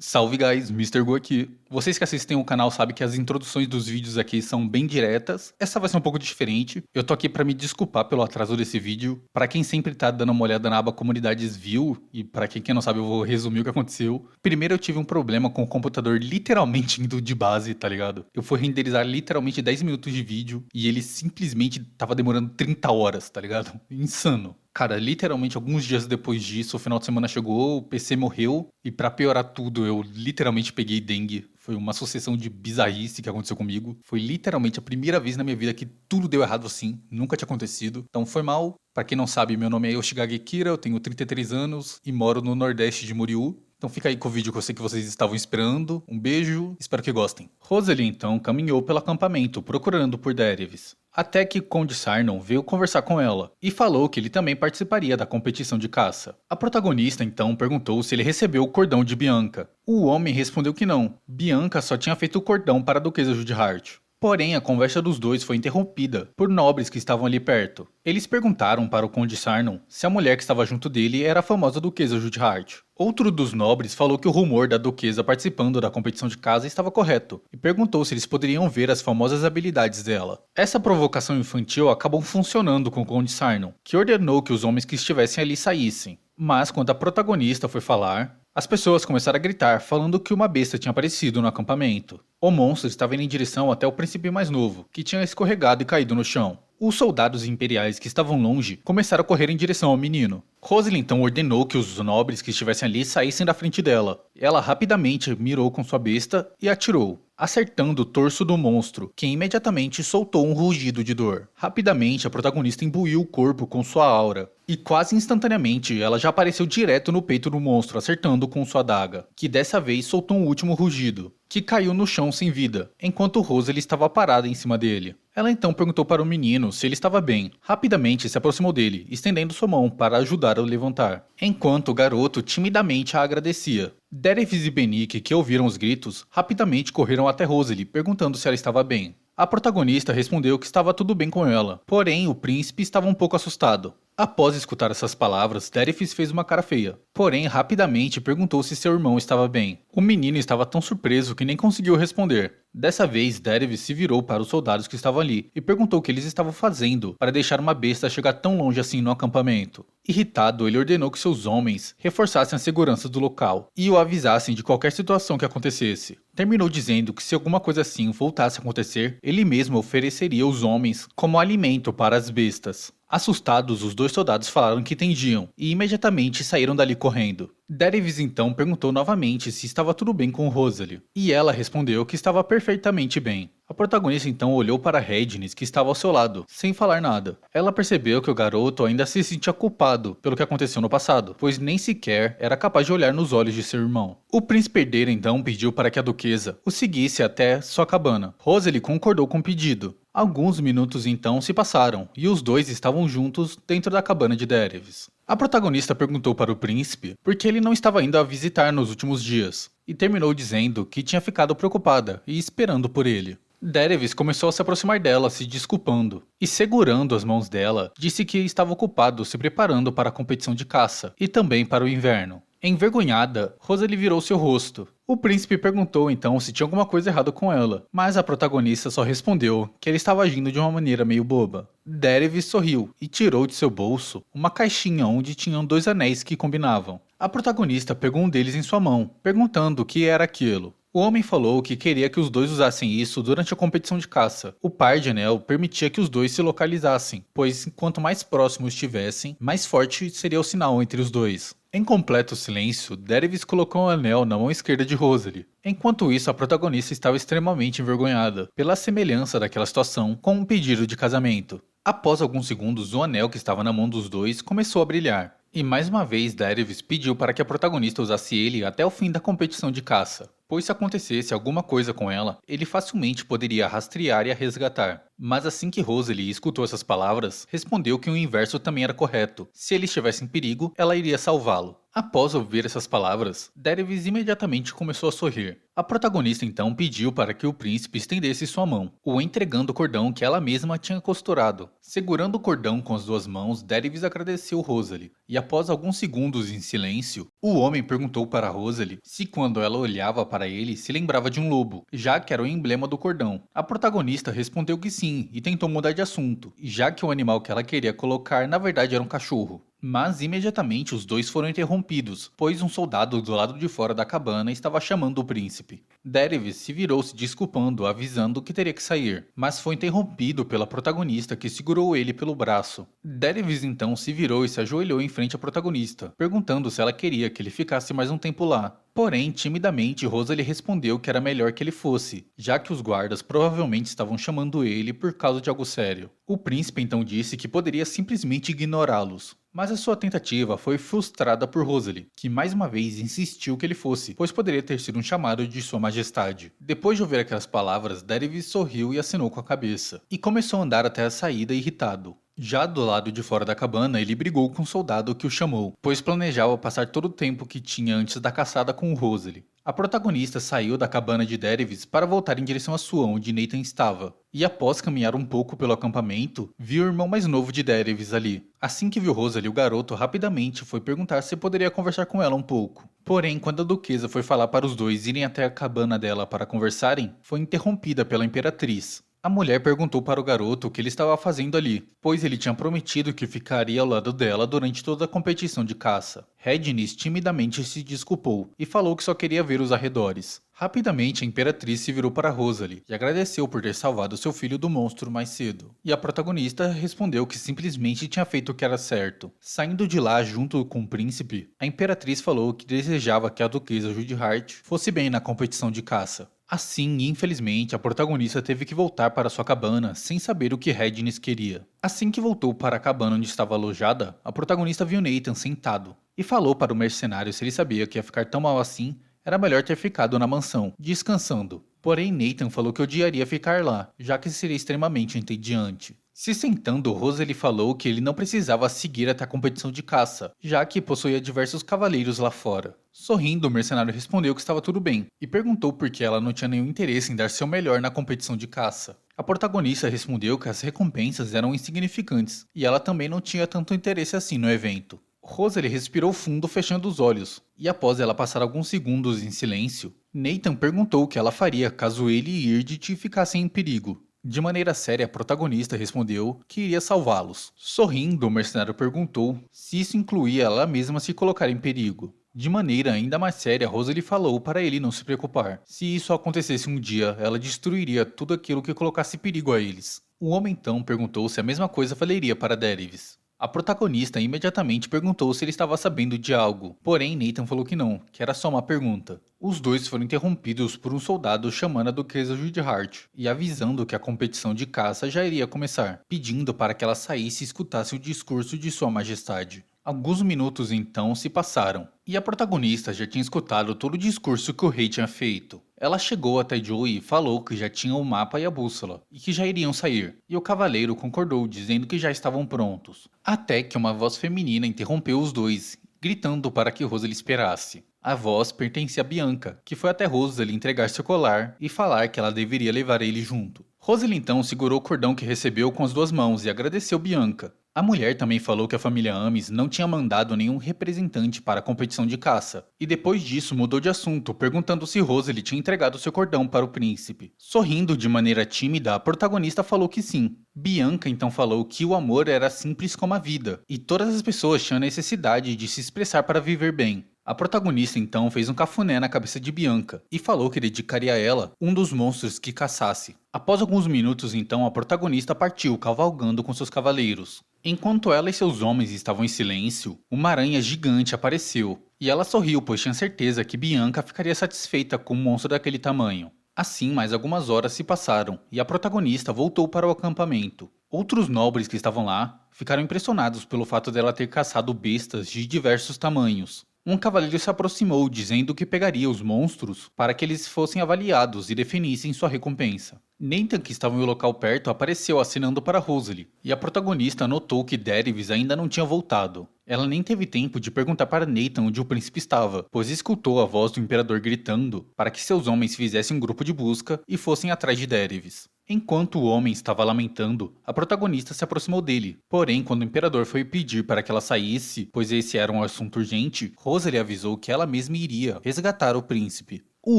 Salve guys, Mister Gu aqui. Vocês que assistem o canal sabem que as introduções dos vídeos aqui são bem diretas. Essa vai ser um pouco diferente. Eu tô aqui pra me desculpar pelo atraso desse vídeo. Pra quem sempre tá dando uma olhada na aba comunidades viu, e pra quem não sabe eu vou resumir o que aconteceu. Primeiro eu tive um problema com o computador literalmente indo de base, tá ligado? Eu fui renderizar literalmente 10 minutos de vídeo e ele simplesmente tava demorando 30 horas, tá ligado? Insano. Cara, literalmente alguns dias depois disso, o final de semana chegou, o PC morreu e pra piorar tudo, eu literalmente peguei dengue. Foi uma sucessão de bizarrice que aconteceu comigo. Foi literalmente a primeira vez na minha vida que tudo deu errado assim, nunca tinha acontecido. Então foi mal. Pra quem não sabe, meu nome é Yoshigage Kira, eu tenho 33 anos e moro no Nordeste de Muriú. Então fica aí com o vídeo que eu sei que vocês estavam esperando. Um beijo, espero que gostem. Rosalie então caminhou pelo acampamento procurando por Derivs. Até que Conde Sarnon veio conversar com ela e falou que ele também participaria da competição de caça. A protagonista então perguntou se ele recebeu o cordão de Bianca. O homem respondeu que não. Bianca só tinha feito o cordão para a Duquesa Judihart. Porém, a conversa dos dois foi interrompida por nobres que estavam ali perto. Eles perguntaram para o Conde Sarnon se a mulher que estava junto dele era a famosa Duquesa Judihart. Outro dos nobres falou que o rumor da Duquesa participando da competição de caça estava correto, e perguntou se eles poderiam ver as famosas habilidades dela. Essa provocação infantil acabou funcionando com o Conde Sarnon, que ordenou que os homens que estivessem ali saíssem. Mas quando a protagonista foi falar, as pessoas começaram a gritar, falando que uma besta tinha aparecido no acampamento. O monstro estava indo em direção até o príncipe mais novo, que tinha escorregado e caído no chão. Os soldados imperiais que estavam longe começaram a correr em direção ao menino. Rosalie então ordenou que os nobres que estivessem ali saíssem da frente dela. Ela rapidamente mirou com sua besta e atirou, acertando o torso do monstro, que imediatamente soltou um rugido de dor. Rapidamente, a protagonista imbuiu o corpo com sua aura, e quase instantaneamente ela já apareceu direto no peito do monstro, acertando com sua adaga, que dessa vez soltou um último rugido, que caiu no chão sem vida, enquanto Rosalie estava parada em cima dele. Ela então perguntou para o menino se ele estava bem. Rapidamente se aproximou dele, estendendo sua mão para ajudar a levantar, enquanto o garoto timidamente a agradecia. Derivs e Benique, que ouviram os gritos, rapidamente correram até Rosalie, perguntando se ela estava bem. A protagonista respondeu que estava tudo bem com ela, porém o príncipe estava um pouco assustado. Após escutar essas palavras, Derivs fez uma cara feia, porém rapidamente perguntou se seu irmão estava bem. O menino estava tão surpreso que nem conseguiu responder. Dessa vez, Derivs se virou para os soldados que estavam ali e perguntou o que eles estavam fazendo para deixar uma besta chegar tão longe assim no acampamento. Irritado, ele ordenou que seus homens reforçassem a segurança do local e o avisassem de qualquer situação que acontecesse. Terminou dizendo que se alguma coisa assim voltasse a acontecer, ele mesmo ofereceria os homens como alimento para as bestas. Assustados, os dois soldados falaram que entendiam e imediatamente saíram dali correndo. Derivs então perguntou novamente se estava tudo bem com Rosalie, e ela respondeu que estava perfeitamente bem. A protagonista então olhou para Rednis, que estava ao seu lado, sem falar nada. Ela percebeu que o garoto ainda se sentia culpado pelo que aconteceu no passado, pois nem sequer era capaz de olhar nos olhos de seu irmão. O príncipe herdeiro então pediu para que a duquesa o seguisse até sua cabana. Rosalie concordou com o pedido. Alguns minutos então se passaram, e os dois estavam juntos dentro da cabana de Derivs. A protagonista perguntou para o príncipe por que ele não estava indo a visitar nos últimos dias, e terminou dizendo que tinha ficado preocupada e esperando por ele. Derivs começou a se aproximar dela, se desculpando, e segurando as mãos dela, disse que estava ocupado se preparando para a competição de caça, e também para o inverno. Envergonhada, Rosalie virou seu rosto. O príncipe perguntou então se tinha alguma coisa errada com ela, mas a protagonista só respondeu que ele estava agindo de uma maneira meio boba. Derivs sorriu e tirou de seu bolso uma caixinha onde tinham 2 anéis que combinavam. A protagonista pegou um deles em sua mão, perguntando o que era aquilo. O homem falou que queria que os dois usassem isso durante a competição de caça. O par de anel permitia que os dois se localizassem, pois quanto mais próximos estivessem, mais forte seria o sinal entre os dois. Em completo silêncio, Derivs colocou o anel na mão esquerda de Rosalie. Enquanto isso, a protagonista estava extremamente envergonhada pela semelhança daquela situação com um pedido de casamento. Após alguns segundos, o anel que estava na mão dos dois começou a brilhar. E mais uma vez, Derivs pediu para que a protagonista usasse ele até o fim da competição de caça, pois se acontecesse alguma coisa com ela, ele facilmente poderia rastrear e a resgatar. Mas assim que Rosalie escutou essas palavras, respondeu que o inverso também era correto. Se ele estivesse em perigo, ela iria salvá-lo. Após ouvir essas palavras, Daenerys imediatamente começou a sorrir. A protagonista então pediu para que o príncipe estendesse sua mão, o entregando o cordão que ela mesma tinha costurado. Segurando o cordão com as duas mãos, Daenerys agradeceu Rosalie, e após alguns segundos em silêncio, o homem perguntou para Rosalie se quando ela olhava para ele se lembrava de um lobo, já que era o emblema do cordão. A protagonista respondeu que sim e tentou mudar de assunto, já que o animal que ela queria colocar na verdade era um cachorro. Mas imediatamente os dois foram interrompidos, pois um soldado do lado de fora da cabana estava chamando o príncipe. Daenerys se virou se desculpando, avisando que teria que sair, mas foi interrompido pela protagonista que segurou ele pelo braço. Daenerys então se virou e se ajoelhou em frente à protagonista, perguntando se ela queria que ele ficasse mais um tempo lá. Porém, timidamente, Rosa lhe respondeu que era melhor que ele fosse, já que os guardas provavelmente estavam chamando ele por causa de algo sério. O príncipe então disse que poderia simplesmente ignorá-los, mas a sua tentativa foi frustrada por Rosalie, que mais uma vez insistiu que ele fosse, pois poderia ter sido um chamado de sua majestade. Depois de ouvir aquelas palavras, Daenerys sorriu e acenou com a cabeça, e começou a andar até a saída irritado. Já do lado de fora da cabana, ele brigou com o soldado que o chamou, pois planejava passar todo o tempo que tinha antes da caçada com Rosalie. A protagonista saiu da cabana de Daenerys para voltar em direção à sua, onde Nathan estava. E após caminhar um pouco pelo acampamento, viu o irmão mais novo de Daenerys ali. Assim que viu Rosalie, o garoto rapidamente foi perguntar se poderia conversar com ela um pouco. Porém, quando a duquesa foi falar para os dois irem até a cabana dela para conversarem, foi interrompida pela imperatriz. A mulher perguntou para o garoto o que ele estava fazendo ali, pois ele tinha prometido que ficaria ao lado dela durante toda a competição de caça. Rhaenys timidamente se desculpou e falou que só queria ver os arredores. Rapidamente, a imperatriz se virou para Rosalie e agradeceu por ter salvado seu filho do monstro mais cedo. E a protagonista respondeu que simplesmente tinha feito o que era certo. Saindo de lá junto com o príncipe, a imperatriz falou que desejava que a duquesa Judihart fosse bem na competição de caça. Assim, infelizmente, a protagonista teve que voltar para sua cabana sem saber o que Rhaenys queria. Assim que voltou para a cabana onde estava alojada, a protagonista viu Nathan sentado e falou para o mercenário se ele sabia que ia ficar tão mal assim, era melhor ter ficado na mansão, descansando. Porém, Nathan falou que odiaria ficar lá, já que seria extremamente entediante. Se sentando, Rosalie falou que ele não precisava seguir até a competição de caça, já que possuía diversos cavaleiros lá fora. Sorrindo, o mercenário respondeu que estava tudo bem, e perguntou por que ela não tinha nenhum interesse em dar seu melhor na competição de caça. A protagonista respondeu que as recompensas eram insignificantes, e ela também não tinha tanto interesse assim no evento. Rosalie respirou fundo fechando os olhos, e após ela passar alguns segundos em silêncio, Nathan perguntou o que ela faria caso ele e Ygritte ficassem em perigo. De maneira séria, a protagonista respondeu que iria salvá-los. Sorrindo, o mercenário perguntou se isso incluía ela mesma se colocar em perigo. De maneira ainda mais séria, Rosalie falou para ele não se preocupar. Se isso acontecesse um dia, ela destruiria tudo aquilo que colocasse perigo a eles. O homem então perguntou se a mesma coisa valeria para Daenerys. A protagonista imediatamente perguntou se ele estava sabendo de algo, porém Nathan falou que não, que era só uma pergunta. Os dois foram interrompidos por um soldado chamando a duquesa Judihart e avisando que a competição de caça já iria começar, pedindo para que ela saísse e escutasse o discurso de sua majestade. Alguns minutos então se passaram, e a protagonista já tinha escutado todo o discurso que o rei tinha feito. Ela chegou até Joey e falou que já tinha o mapa e a bússola, e que já iriam sair, e o cavaleiro concordou dizendo que já estavam prontos. Até que uma voz feminina interrompeu os dois, gritando para que Rosalie esperasse. A voz pertencia a Bianca, que foi até Rosalie entregar seu colar e falar que ela deveria levar ele junto. Rosalie então segurou o cordão que recebeu com as duas mãos e agradeceu Bianca. A mulher também falou que a família Ames não tinha mandado nenhum representante para a competição de caça, e depois disso mudou de assunto, perguntando se Rosalie tinha entregado seu cordão para o príncipe. Sorrindo de maneira tímida, a protagonista falou que sim. Bianca então falou que o amor era simples como a vida, e todas as pessoas tinham necessidade de se expressar para viver bem. A protagonista então fez um cafuné na cabeça de Bianca e falou que dedicaria a ela um dos monstros que caçasse. Após alguns minutos então, a protagonista partiu cavalgando com seus cavaleiros. Enquanto ela e seus homens estavam em silêncio, uma aranha gigante apareceu, e ela sorriu pois tinha certeza que Bianca ficaria satisfeita com um monstro daquele tamanho. Assim, mais algumas horas se passaram, e a protagonista voltou para o acampamento. Outros nobres que estavam lá ficaram impressionados pelo fato dela ter caçado bestas de diversos tamanhos. Um cavaleiro se aproximou dizendo que pegaria os monstros para que eles fossem avaliados e definissem sua recompensa. Nathan, que estava em um local perto, apareceu acenando para Rosalie, e a protagonista notou que Daenerys ainda não tinha voltado. Ela nem teve tempo de perguntar para Nathan onde o príncipe estava, pois escutou a voz do imperador gritando para que seus homens fizessem um grupo de busca e fossem atrás de Dervis. Enquanto o homem estava lamentando, a protagonista se aproximou dele. Porém, quando o imperador foi pedir para que ela saísse, pois esse era um assunto urgente, Rosa lhe avisou que ela mesma iria resgatar o príncipe. O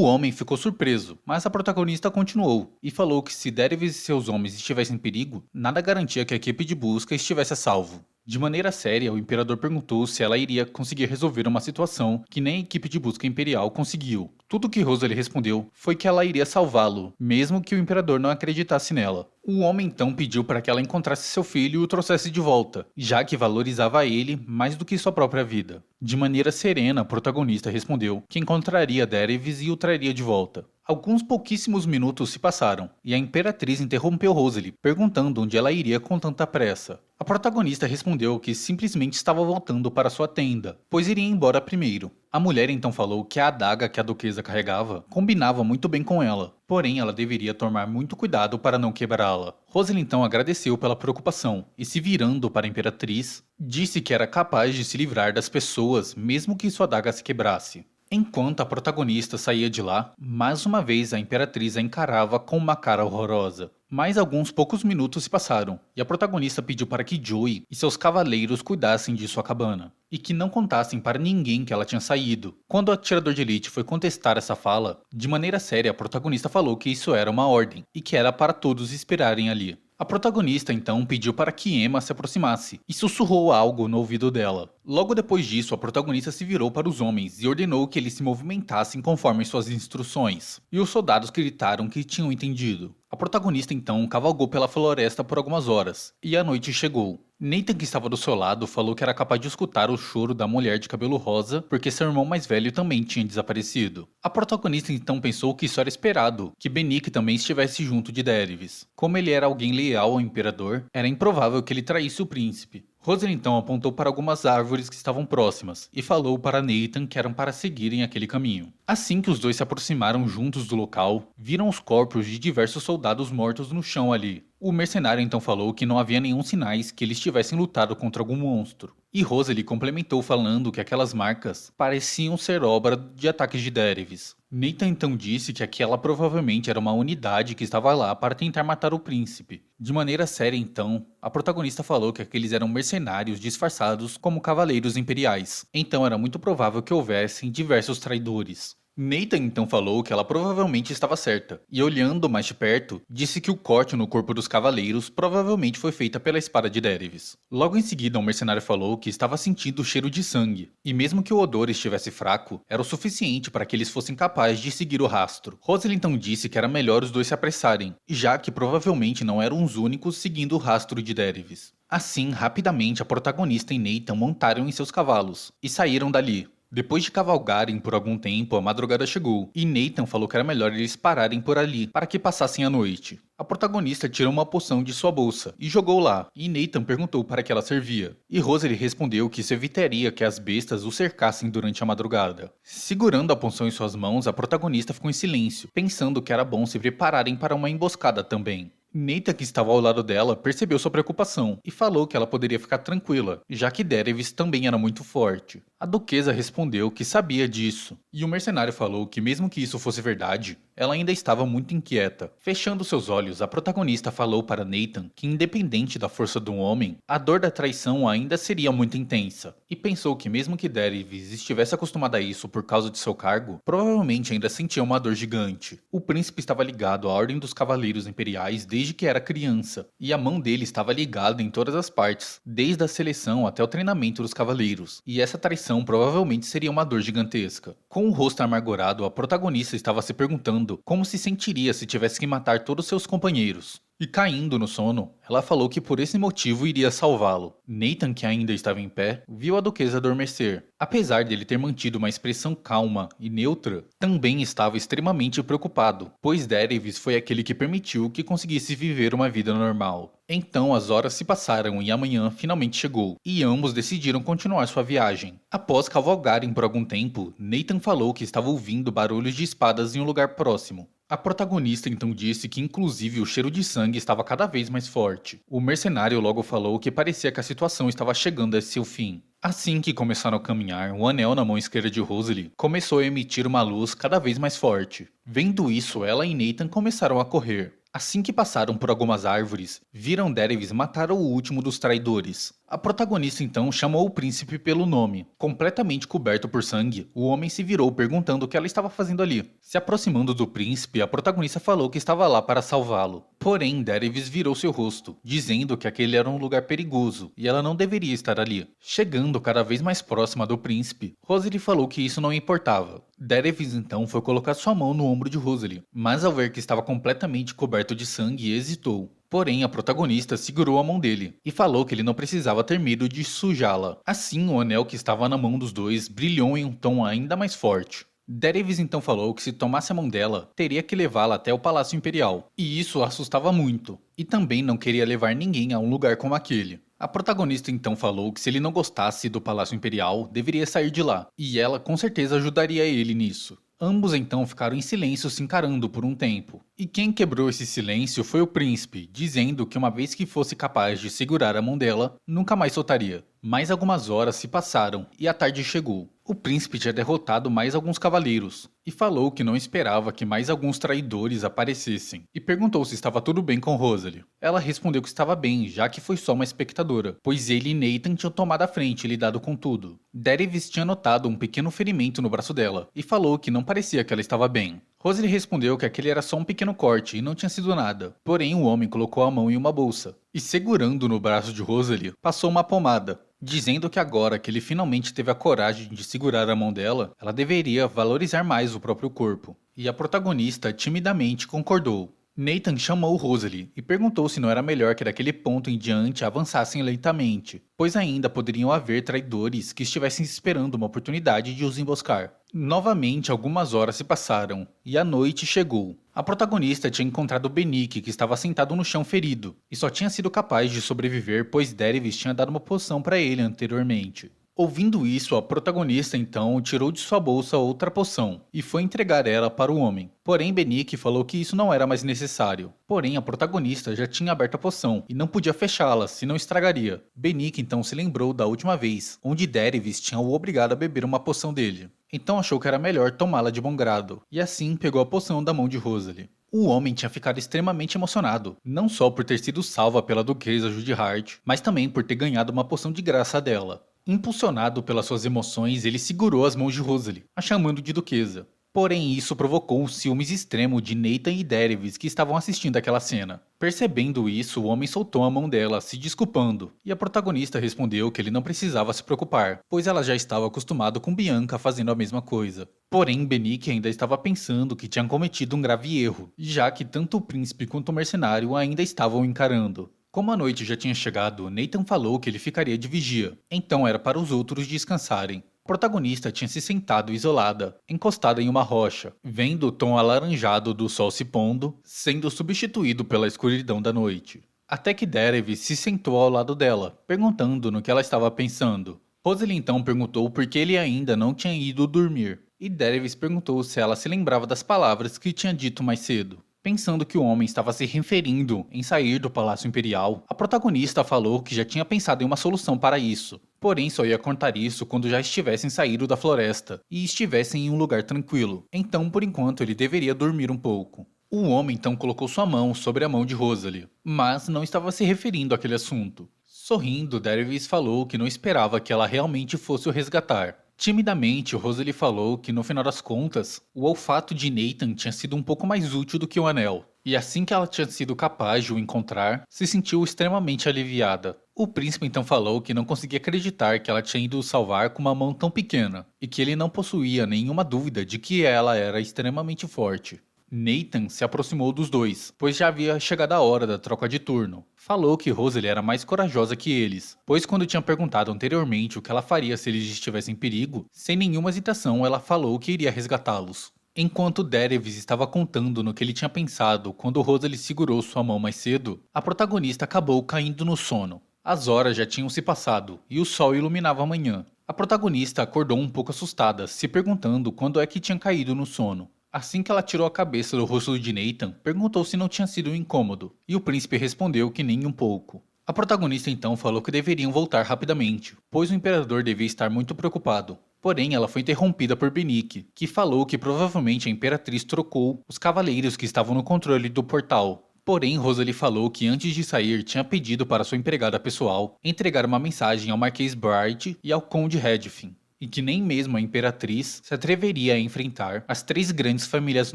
homem ficou surpreso, mas a protagonista continuou e falou que se Dervis e seus homens estivessem em perigo, nada garantia que a equipe de busca estivesse a salvo. De maneira séria, o imperador perguntou se ela iria conseguir resolver uma situação que nem a equipe de busca imperial conseguiu. Tudo que Rosalie respondeu foi que ela iria salvá-lo, mesmo que o imperador não acreditasse nela. O homem então pediu para que ela encontrasse seu filho e o trouxesse de volta, já que valorizava ele mais do que sua própria vida. De maneira serena, a protagonista respondeu que encontraria Dervis e o traria de volta. Alguns pouquíssimos minutos se passaram, e a imperatriz interrompeu Rosalie, perguntando onde ela iria com tanta pressa. A protagonista respondeu que simplesmente estava voltando para sua tenda, pois iria embora primeiro. A mulher então falou que a adaga que a duquesa carregava combinava muito bem com ela, porém ela deveria tomar muito cuidado para não quebrá-la. Rosalie então agradeceu pela preocupação e, se virando para a imperatriz, disse que era capaz de se livrar das pessoas mesmo que sua adaga se quebrasse. Enquanto a protagonista saía de lá, mais uma vez a imperatriz a encarava com uma cara horrorosa. Mais alguns poucos minutos se passaram, e a protagonista pediu para que Joey e seus cavaleiros cuidassem de sua cabana, e que não contassem para ninguém que ela tinha saído. Quando o atirador de elite foi contestar essa fala, de maneira séria a protagonista falou que isso era uma ordem, e que era para todos esperarem ali. A protagonista então pediu para que Emma se aproximasse e sussurrou algo no ouvido dela. Logo depois disso, a protagonista se virou para os homens e ordenou que eles se movimentassem conforme suas instruções, e os soldados gritaram que tinham entendido. A protagonista então cavalgou pela floresta por algumas horas, e a noite chegou. Nathan, que estava do seu lado, falou que era capaz de escutar o choro da mulher de cabelo rosa, porque seu irmão mais velho também tinha desaparecido. A protagonista então pensou que isso era esperado, que Benic também estivesse junto de Dervis. Como ele era alguém leal ao imperador, era improvável que ele traísse o príncipe. Rosalie então apontou para algumas árvores que estavam próximas e falou para Nathan que eram para seguirem aquele caminho. Assim que os dois se aproximaram juntos do local, viram os corpos de diversos soldados mortos no chão ali. O mercenário então falou que não havia nenhum sinais que eles tivessem lutado contra algum monstro. E Rosalie complementou falando que aquelas marcas pareciam ser obra de ataques de Dervis. Nathan então disse que aquela provavelmente era uma unidade que estava lá para tentar matar o príncipe. De maneira séria então, a protagonista falou que aqueles eram mercenários disfarçados como cavaleiros imperiais. Então era muito provável que houvessem diversos traidores. Nathan então falou que ela provavelmente estava certa, e olhando mais de perto, disse que o corte no corpo dos cavaleiros provavelmente foi feita pela espada de Dervis. Logo em seguida, um mercenário falou que estava sentindo o cheiro de sangue, e mesmo que o odor estivesse fraco, era o suficiente para que eles fossem capazes de seguir o rastro. Rosalie então disse que era melhor os dois se apressarem, já que provavelmente não eram os únicos seguindo o rastro de Dervis. Assim, rapidamente a protagonista e Nathan montaram em seus cavalos, e saíram dali. Depois de cavalgarem por algum tempo, a madrugada chegou, e Nathan falou que era melhor eles pararem por ali, para que passassem a noite. A protagonista tirou uma poção de sua bolsa e jogou lá, e Nathan perguntou para que ela servia. E Rosalie respondeu que isso evitaria que as bestas o cercassem durante a madrugada. Segurando a poção em suas mãos, a protagonista ficou em silêncio, pensando que era bom se prepararem para uma emboscada também. Nathan, que estava ao lado dela, percebeu sua preocupação e falou que ela poderia ficar tranquila, já que Dervis também era muito forte. A duquesa respondeu que sabia disso, e o mercenário falou que mesmo que isso fosse verdade, ela ainda estava muito inquieta. Fechando seus olhos, a protagonista falou para Nathan que, independente da força do homem, a dor da traição ainda seria muito intensa, e pensou que mesmo que Dervis estivesse acostumada a isso por causa de seu cargo, provavelmente ainda sentia uma dor gigante. O príncipe estava ligado à Ordem dos Cavaleiros Imperiais desde que era criança, e a mão dele estava ligada em todas as partes, desde a seleção até o treinamento dos cavaleiros, e essa traição provavelmente seria uma dor gigantesca. Com o rosto amargurado, a protagonista estava se perguntando como se sentiria se tivesse que matar todos seus companheiros. E caindo no sono, ela falou que por esse motivo iria salvá-lo. Nathan, que ainda estava em pé, viu a duquesa adormecer. Apesar dele ter mantido uma expressão calma e neutra, também estava extremamente preocupado, pois Dervis foi aquele que permitiu que conseguisse viver uma vida normal. Então as horas se passaram e a manhã finalmente chegou, e ambos decidiram continuar sua viagem. Após cavalgarem por algum tempo, Nathan falou que estava ouvindo barulhos de espadas em um lugar próximo. A protagonista então disse que inclusive o cheiro de sangue estava cada vez mais forte. O mercenário logo falou que parecia que a situação estava chegando a seu fim. Assim que começaram a caminhar, o anel na mão esquerda de Rosalie começou a emitir uma luz cada vez mais forte. Vendo isso, ela e Nathan começaram a correr. Assim que passaram por algumas árvores, viram Daenerys matar o último dos traidores. A protagonista então chamou o príncipe pelo nome. Completamente coberto por sangue, o homem se virou perguntando o que ela estava fazendo ali. Se aproximando do príncipe, a protagonista falou que estava lá para salvá-lo. Porém, Daenerys virou seu rosto, dizendo que aquele era um lugar perigoso e ela não deveria estar ali. Chegando cada vez mais próxima do príncipe, Rosalie falou que isso não importava. Daenerys então foi colocar sua mão no ombro de Rosalie, mas ao ver que estava completamente coberto de sangue, hesitou. Porém, a protagonista segurou a mão dele e falou que ele não precisava ter medo de sujá-la. Assim, o anel que estava na mão dos dois brilhou em um tom ainda mais forte. Daenerys então falou que se tomasse a mão dela, teria que levá-la até o Palácio Imperial, e isso a assustava muito, e também não queria levar ninguém a um lugar como aquele. A protagonista então falou que se ele não gostasse do Palácio Imperial, deveria sair de lá, e ela com certeza ajudaria ele nisso. Ambos então ficaram em silêncio se encarando por um tempo. E quem quebrou esse silêncio foi o príncipe, dizendo que uma vez que fosse capaz de segurar a mão dela, nunca mais soltaria. Mais algumas horas se passaram e a tarde chegou. O príncipe tinha derrotado mais alguns cavaleiros e falou que não esperava que mais alguns traidores aparecessem e perguntou se estava tudo bem com Rosalie. Ela respondeu que estava bem, já que foi só uma espectadora, pois ele e Nathan tinham tomado a frente e lidado com tudo. Daenerys tinha notado um pequeno ferimento no braço dela e falou que não parecia que ela estava bem. Rosalie respondeu que aquele era só um pequeno corte e não tinha sido nada. Porém, o homem colocou a mão em uma bolsa e, segurando no braço de Rosalie, passou uma pomada, dizendo que agora que ele finalmente teve a coragem de segurar a mão dela, ela deveria valorizar mais o próprio corpo. E a protagonista timidamente concordou. Nathan chamou Rosalie e perguntou se não era melhor que daquele ponto em diante avançassem lentamente, pois ainda poderiam haver traidores que estivessem esperando uma oportunidade de os emboscar. Novamente, algumas horas se passaram e a noite chegou. A protagonista tinha encontrado Benique, que estava sentado no chão ferido, e só tinha sido capaz de sobreviver pois Daenerys tinha dado uma poção para ele anteriormente. Ouvindo isso, a protagonista então tirou de sua bolsa outra poção e foi entregar ela para o homem. Porém, Benique falou que isso não era mais necessário. Porém, a protagonista já tinha aberto a poção e não podia fechá-la, senão estragaria. Benique então se lembrou da última vez, onde Daenerys tinha o obrigado a beber uma poção dele. Então achou que era melhor tomá-la de bom grado, e assim pegou a poção da mão de Rosalie. O homem tinha ficado extremamente emocionado, não só por ter sido salva pela duquesa Judy Hart, mas também por ter ganhado uma poção de graça dela. Impulsionado pelas suas emoções, ele segurou as mãos de Rosalie, a chamando de duquesa. Porém, isso provocou um ciúmes extremo de Nathan e Daenerys que estavam assistindo aquela cena. Percebendo isso, o homem soltou a mão dela, se desculpando, e a protagonista respondeu que ele não precisava se preocupar, pois ela já estava acostumada com Bianca fazendo a mesma coisa. Porém, Benique ainda estava pensando que tinha cometido um grave erro, já que tanto o príncipe quanto o mercenário ainda estavam o encarando. Como a noite já tinha chegado, Nathan falou que ele ficaria de vigia, então era para os outros descansarem. A protagonista tinha se sentado isolada, encostada em uma rocha, vendo o tom alaranjado do sol se pondo, sendo substituído pela escuridão da noite. Até que Daenerys se sentou ao lado dela, perguntando no que ela estava pensando. Rosalie então perguntou por que ele ainda não tinha ido dormir, e Daenerys perguntou se ela se lembrava das palavras que tinha dito mais cedo. Pensando que o homem estava se referindo em sair do Palácio Imperial, a protagonista falou que já tinha pensado em uma solução para isso, porém só ia contar isso quando já estivessem saído da floresta e estivessem em um lugar tranquilo, então por enquanto ele deveria dormir um pouco. O homem então colocou sua mão sobre a mão de Rosalie, mas não estava se referindo àquele assunto. Sorrindo, Daenerys falou que não esperava que ela realmente fosse o resgatar. Timidamente, Rosalie falou que, no final das contas, o olfato de Nathan tinha sido um pouco mais útil do que o anel. E assim que ela tinha sido capaz de o encontrar, se sentiu extremamente aliviada. O príncipe então falou que não conseguia acreditar que ela tinha ido o salvar com uma mão tão pequena, e que ele não possuía nenhuma dúvida de que ela era extremamente forte. Nathan se aproximou dos dois, pois já havia chegado a hora da troca de turno. Falou que Rosalie era mais corajosa que eles, pois quando tinha perguntado anteriormente o que ela faria se eles estivessem em perigo, sem nenhuma hesitação ela falou que iria resgatá-los. Enquanto Daenerys estava contando no que ele tinha pensado quando Rosalie segurou sua mão mais cedo, a protagonista acabou caindo no sono. As horas já tinham se passado e o sol iluminava a manhã. A protagonista acordou um pouco assustada, se perguntando quando é que tinha caído no sono. Assim que ela tirou a cabeça do rosto de Nathan, perguntou se não tinha sido um incômodo, e o príncipe respondeu que nem um pouco. A protagonista então falou que deveriam voltar rapidamente, pois o imperador devia estar muito preocupado. Porém, ela foi interrompida por Benique, que falou que provavelmente a imperatriz trocou os cavaleiros que estavam no controle do portal. Porém, Rosalie falou que antes de sair tinha pedido para sua empregada pessoal entregar uma mensagem ao Marquês Bright e ao Conde Redfin, e que nem mesmo a imperatriz se atreveria a enfrentar as três grandes famílias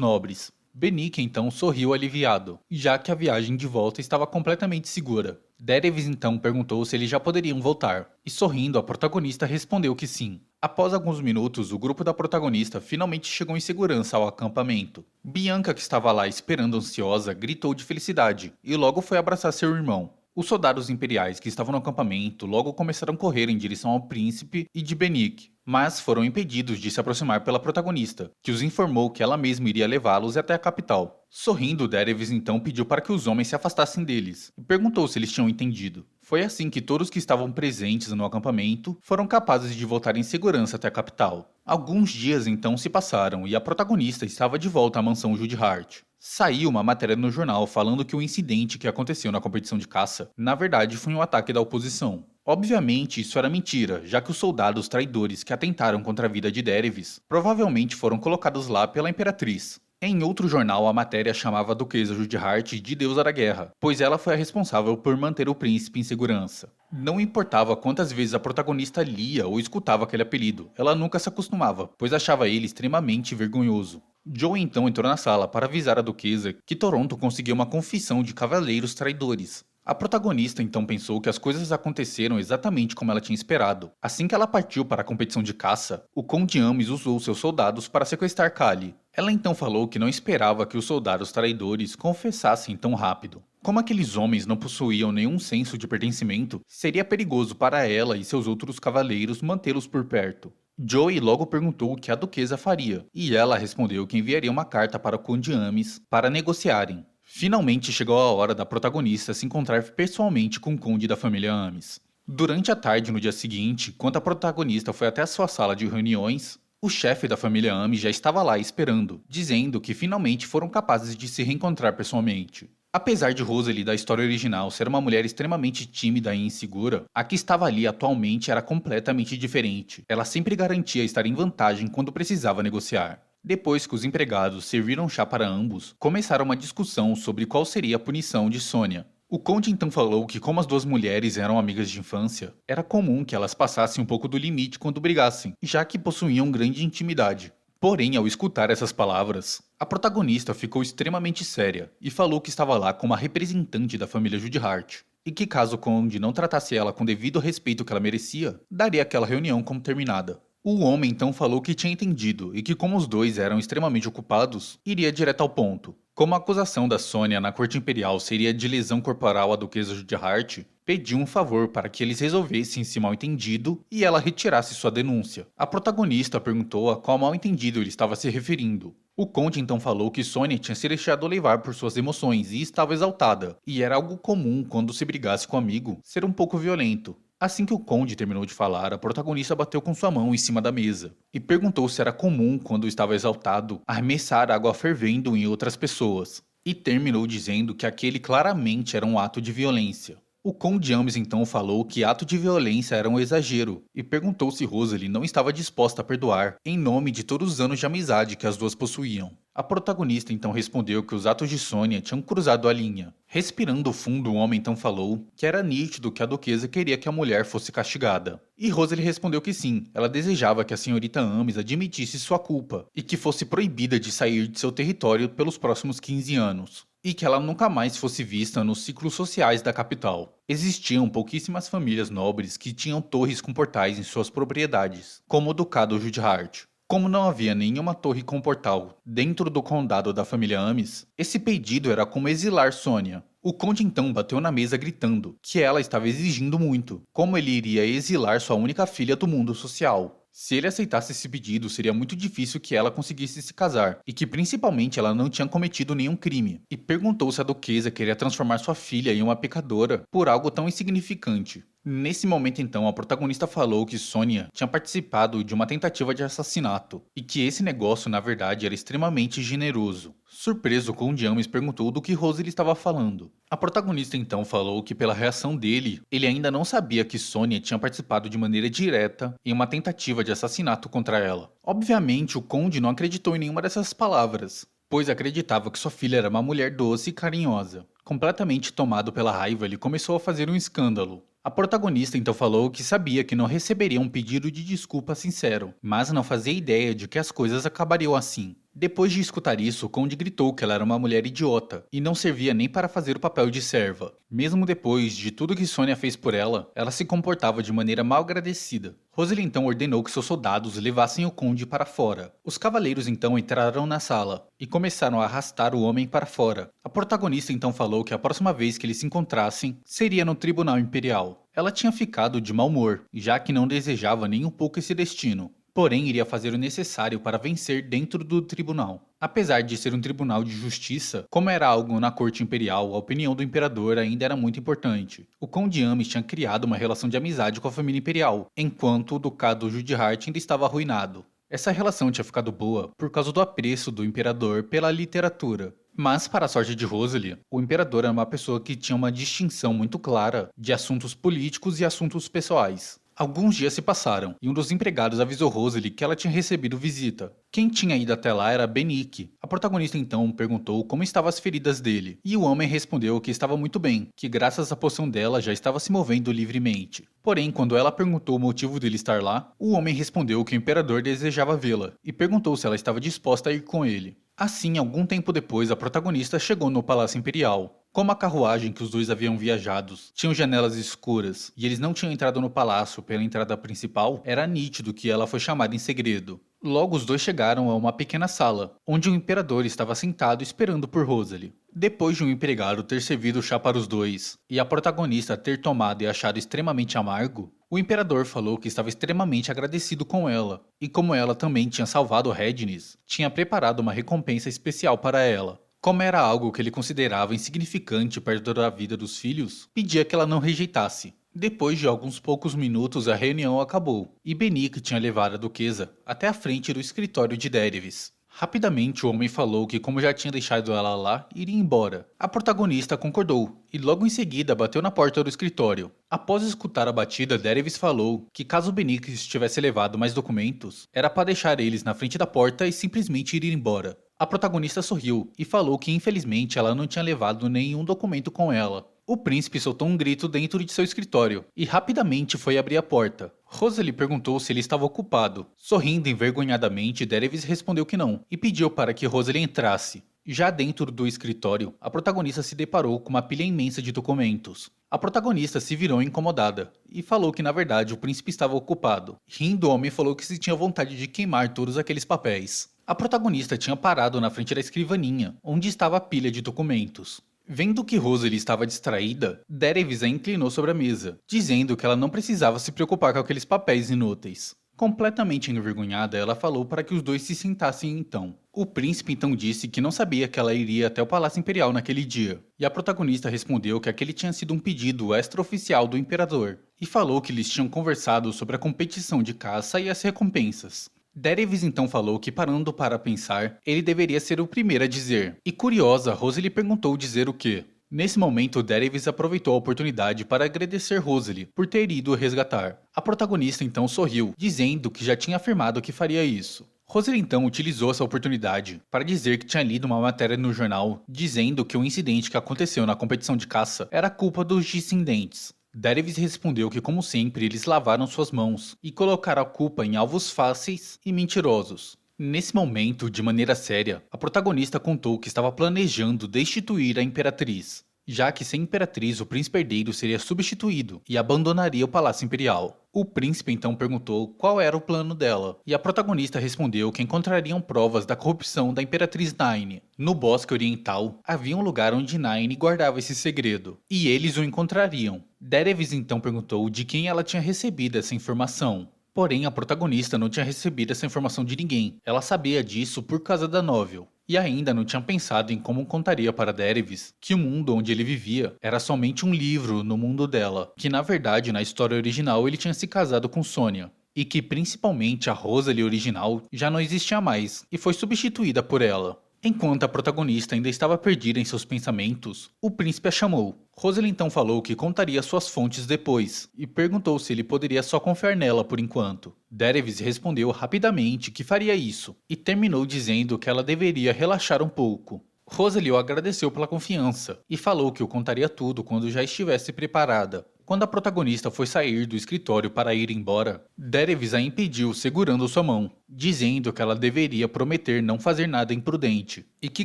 nobres. Benique então sorriu aliviado, já que a viagem de volta estava completamente segura. Daenerys então perguntou se eles já poderiam voltar, e sorrindo a protagonista respondeu que sim. Após alguns minutos, o grupo da protagonista finalmente chegou em segurança ao acampamento. Bianca, que estava lá esperando ansiosa, gritou de felicidade, e logo foi abraçar seu irmão. Os soldados imperiais que estavam no acampamento logo começaram a correr em direção ao príncipe e de Benique, mas foram impedidos de se aproximar pela protagonista, que os informou que ela mesma iria levá-los até a capital. Sorrindo, Daenerys então pediu para que os homens se afastassem deles, e perguntou se eles tinham entendido. Foi assim que todos que estavam presentes no acampamento foram capazes de voltar em segurança até a capital. Alguns dias então se passaram e a protagonista estava de volta à mansão Judihart. Saiu uma matéria no jornal falando que o incidente que aconteceu na competição de caça, na verdade, foi um ataque da oposição. Obviamente, isso era mentira, já que os soldados traidores que atentaram contra a vida de Daenerys provavelmente foram colocados lá pela Imperatriz. Em outro jornal, a matéria chamava a Duquesa Judihart de deusa da guerra, pois ela foi a responsável por manter o príncipe em segurança. Não importava quantas vezes a protagonista lia ou escutava aquele apelido, ela nunca se acostumava, pois achava ele extremamente vergonhoso. Joe então entrou na sala para avisar a duquesa que Toronto conseguiu uma confissão de cavaleiros traidores. A protagonista então pensou que as coisas aconteceram exatamente como ela tinha esperado. Assim que ela partiu para a competição de caça, o Conde Ames usou seus soldados para sequestrar Khali. Ela então falou que não esperava que os soldados traidores confessassem tão rápido. Como aqueles homens não possuíam nenhum senso de pertencimento, seria perigoso para ela e seus outros cavaleiros mantê-los por perto. Joey logo perguntou o que a duquesa faria, e ela respondeu que enviaria uma carta para o Conde Ames para negociarem. Finalmente chegou a hora da protagonista se encontrar pessoalmente com o conde da família Ames. Durante a tarde no dia seguinte, quando a protagonista foi até a sua sala de reuniões, o chefe da família Ames já estava lá esperando, dizendo que finalmente foram capazes de se reencontrar pessoalmente. Apesar de Rosalie da história original ser uma mulher extremamente tímida e insegura, a que estava ali atualmente era completamente diferente. Ela sempre garantia estar em vantagem quando precisava negociar. Depois que os empregados serviram chá para ambos, começaram uma discussão sobre qual seria a punição de Sônia. O conde então falou que como as duas mulheres eram amigas de infância, era comum que elas passassem um pouco do limite quando brigassem, já que possuíam grande intimidade. Porém, ao escutar essas palavras, a protagonista ficou extremamente séria e falou que estava lá como a representante da família Judihart, e que caso o conde não tratasse ela com devido respeito que ela merecia, daria aquela reunião como terminada. O homem então falou que tinha entendido e que como os dois eram extremamente ocupados, iria direto ao ponto. Como a acusação da Sônia na corte imperial seria de lesão corporal à duquesa Judihart, pediu um favor para que eles resolvessem esse mal-entendido e ela retirasse sua denúncia. A protagonista perguntou a qual mal-entendido ele estava se referindo. O conde então falou que Sônia tinha se deixado levar por suas emoções e estava exaltada, e era algo comum quando se brigasse com um amigo ser um pouco violento. Assim que o conde terminou de falar, a protagonista bateu com sua mão em cima da mesa e perguntou se era comum, quando estava exaltado, arremessar água fervendo em outras pessoas, e terminou dizendo que aquele claramente era um ato de violência. O conde Ames então falou que ato de violência era um exagero e perguntou se Rosalie não estava disposta a perdoar em nome de todos os anos de amizade que as duas possuíam. A protagonista então respondeu que os atos de Sônia tinham cruzado a linha. Respirando fundo, o homem então falou que era nítido que a duquesa queria que a mulher fosse castigada. E Rosalie respondeu que sim, ela desejava que a senhorita Ames admitisse sua culpa e que fosse proibida de sair de seu território pelos próximos 15 anos. E que ela nunca mais fosse vista nos ciclos sociais da capital. Existiam pouquíssimas famílias nobres que tinham torres com portais em suas propriedades, como o Ducado Judihart. Como não havia nenhuma torre com portal dentro do condado da família Ames, esse pedido era como exilar Sônia. O conde então bateu na mesa gritando que ela estava exigindo muito, como ele iria exilar sua única filha do mundo social. Se ele aceitasse esse pedido, seria muito difícil que ela conseguisse se casar, e que principalmente ela não tinha cometido nenhum crime, e perguntou se a duquesa queria transformar sua filha em uma pecadora por algo tão insignificante. Nesse momento, então, a protagonista falou que Sônia tinha participado de uma tentativa de assassinato, e que esse negócio, na verdade, era extremamente generoso. Surpreso, Conde Ames perguntou do que Rose estava falando. A protagonista então falou que pela reação dele, ele ainda não sabia que Sônia tinha participado de maneira direta em uma tentativa de assassinato contra ela. Obviamente, o Conde não acreditou em nenhuma dessas palavras, pois acreditava que sua filha era uma mulher doce e carinhosa. Completamente tomado pela raiva, ele começou a fazer um escândalo. A protagonista então falou que sabia que não receberia um pedido de desculpa sincero, mas não fazia ideia de que as coisas acabariam assim. Depois de escutar isso, o Conde gritou que ela era uma mulher idiota e não servia nem para fazer o papel de serva. Mesmo depois de tudo que Sônia fez por ela, ela se comportava de maneira mal agradecida. Rosely então ordenou que seus soldados levassem o Conde para fora. Os cavaleiros então entraram na sala e começaram a arrastar o homem para fora. A protagonista então falou que a próxima vez que eles se encontrassem seria no Tribunal Imperial. Ela tinha ficado de mau humor, já que não desejava nem um pouco esse destino. Porém, iria fazer o necessário para vencer dentro do tribunal. Apesar de ser um tribunal de justiça, como era algo na corte imperial, a opinião do imperador ainda era muito importante. O Conde Ames tinha criado uma relação de amizade com a família imperial, enquanto o ducado Judihart ainda estava arruinado. Essa relação tinha ficado boa por causa do apreço do imperador pela literatura. Mas, para a sorte de Rosely, o imperador era uma pessoa que tinha uma distinção muito clara de assuntos políticos e assuntos pessoais. Alguns dias se passaram, e um dos empregados avisou Rosely que ela tinha recebido visita. Quem tinha ido até lá era Benique. A protagonista então perguntou como estavam as feridas dele, e o homem respondeu que estava muito bem, que graças à poção dela já estava se movendo livremente. Porém, quando ela perguntou o motivo dele estar lá, o homem respondeu que o imperador desejava vê-la, e perguntou se ela estava disposta a ir com ele. Assim, algum tempo depois, a protagonista chegou no Palácio Imperial. Como a carruagem que os dois haviam viajado tinham janelas escuras e eles não tinham entrado no palácio pela entrada principal, era nítido que ela foi chamada em segredo. Logo, os dois chegaram a uma pequena sala, onde o imperador estava sentado esperando por Rosely. Depois de um empregado ter servido chá para os dois e a protagonista ter tomado e achado extremamente amargo, o imperador falou que estava extremamente agradecido com ela, e como ela também tinha salvado Rednis, tinha preparado uma recompensa especial para ela. Como era algo que ele considerava insignificante perto da vida dos filhos, pedia que ela não rejeitasse. Depois de alguns poucos minutos, a reunião acabou, e Benique tinha levado a duquesa até a frente do escritório de Dervis. Rapidamente, o homem falou que, como já tinha deixado ela lá, iria embora. A protagonista concordou, e logo em seguida bateu na porta do escritório. Após escutar a batida, Dervis falou que caso Benique tivesse levado mais documentos, era para deixar eles na frente da porta e simplesmente ir embora. A protagonista sorriu e falou que infelizmente ela não tinha levado nenhum documento com ela. O príncipe soltou um grito dentro de seu escritório e rapidamente foi abrir a porta. Rosely perguntou se ele estava ocupado. Sorrindo envergonhadamente, Dervis respondeu que não e pediu para que Rosely entrasse. Já dentro do escritório, a protagonista se deparou com uma pilha imensa de documentos. A protagonista se virou incomodada e falou que na verdade o príncipe estava ocupado. Rindo, o homem falou que se tinha vontade de queimar todos aqueles papéis. A protagonista tinha parado na frente da escrivaninha, onde estava a pilha de documentos. Vendo que Rosely estava distraída, Dervis a inclinou sobre a mesa, dizendo que ela não precisava se preocupar com aqueles papéis inúteis. Completamente envergonhada, ela falou para que os dois se sentassem então. O príncipe então disse que não sabia que ela iria até o Palácio Imperial naquele dia, e a protagonista respondeu que aquele tinha sido um pedido extraoficial do imperador, e falou que eles tinham conversado sobre a competição de caça e as recompensas. Dervis então falou que, parando para pensar, ele deveria ser o primeiro a dizer. E curiosa, Rosely perguntou dizer o quê. Nesse momento, Dervis aproveitou a oportunidade para agradecer Rosely por ter ido resgatar. A protagonista então sorriu, dizendo que já tinha afirmado que faria isso. Rosely então utilizou essa oportunidade para dizer que tinha lido uma matéria no jornal dizendo que o incidente que aconteceu na competição de caça era culpa dos descendentes. Dervis respondeu que, como sempre, eles lavaram suas mãos e colocaram a culpa em alvos fáceis e mentirosos. Nesse momento, de maneira séria, a protagonista contou que estava planejando destituir a imperatriz, já que sem imperatriz o príncipe herdeiro seria substituído e abandonaria o Palácio Imperial. O príncipe então perguntou qual era o plano dela, e a protagonista respondeu que encontrariam provas da corrupção da Imperatriz Nine. No Bosque Oriental, havia um lugar onde Nine guardava esse segredo, e eles o encontrariam. Dervis então perguntou de quem ela tinha recebido essa informação. Porém, a protagonista não tinha recebido essa informação de ninguém. Ela sabia disso por causa da novel. E ainda não tinha pensado em como contaria para Daenerys que o mundo onde ele vivia era somente um livro no mundo dela, que na verdade na história original ele tinha se casado com Sonja, e que principalmente a Rosalie original já não existia mais e foi substituída por ela. Enquanto a protagonista ainda estava perdida em seus pensamentos, o príncipe a chamou. Rosalie então falou que contaria suas fontes depois, e perguntou se ele poderia só confiar nela por enquanto. Daenerys respondeu rapidamente que faria isso, e terminou dizendo que ela deveria relaxar um pouco. Rosalie o agradeceu pela confiança, e falou que o contaria tudo quando já estivesse preparada. Quando a protagonista foi sair do escritório para ir embora, Daenerys a impediu segurando sua mão, dizendo que ela deveria prometer não fazer nada imprudente, e que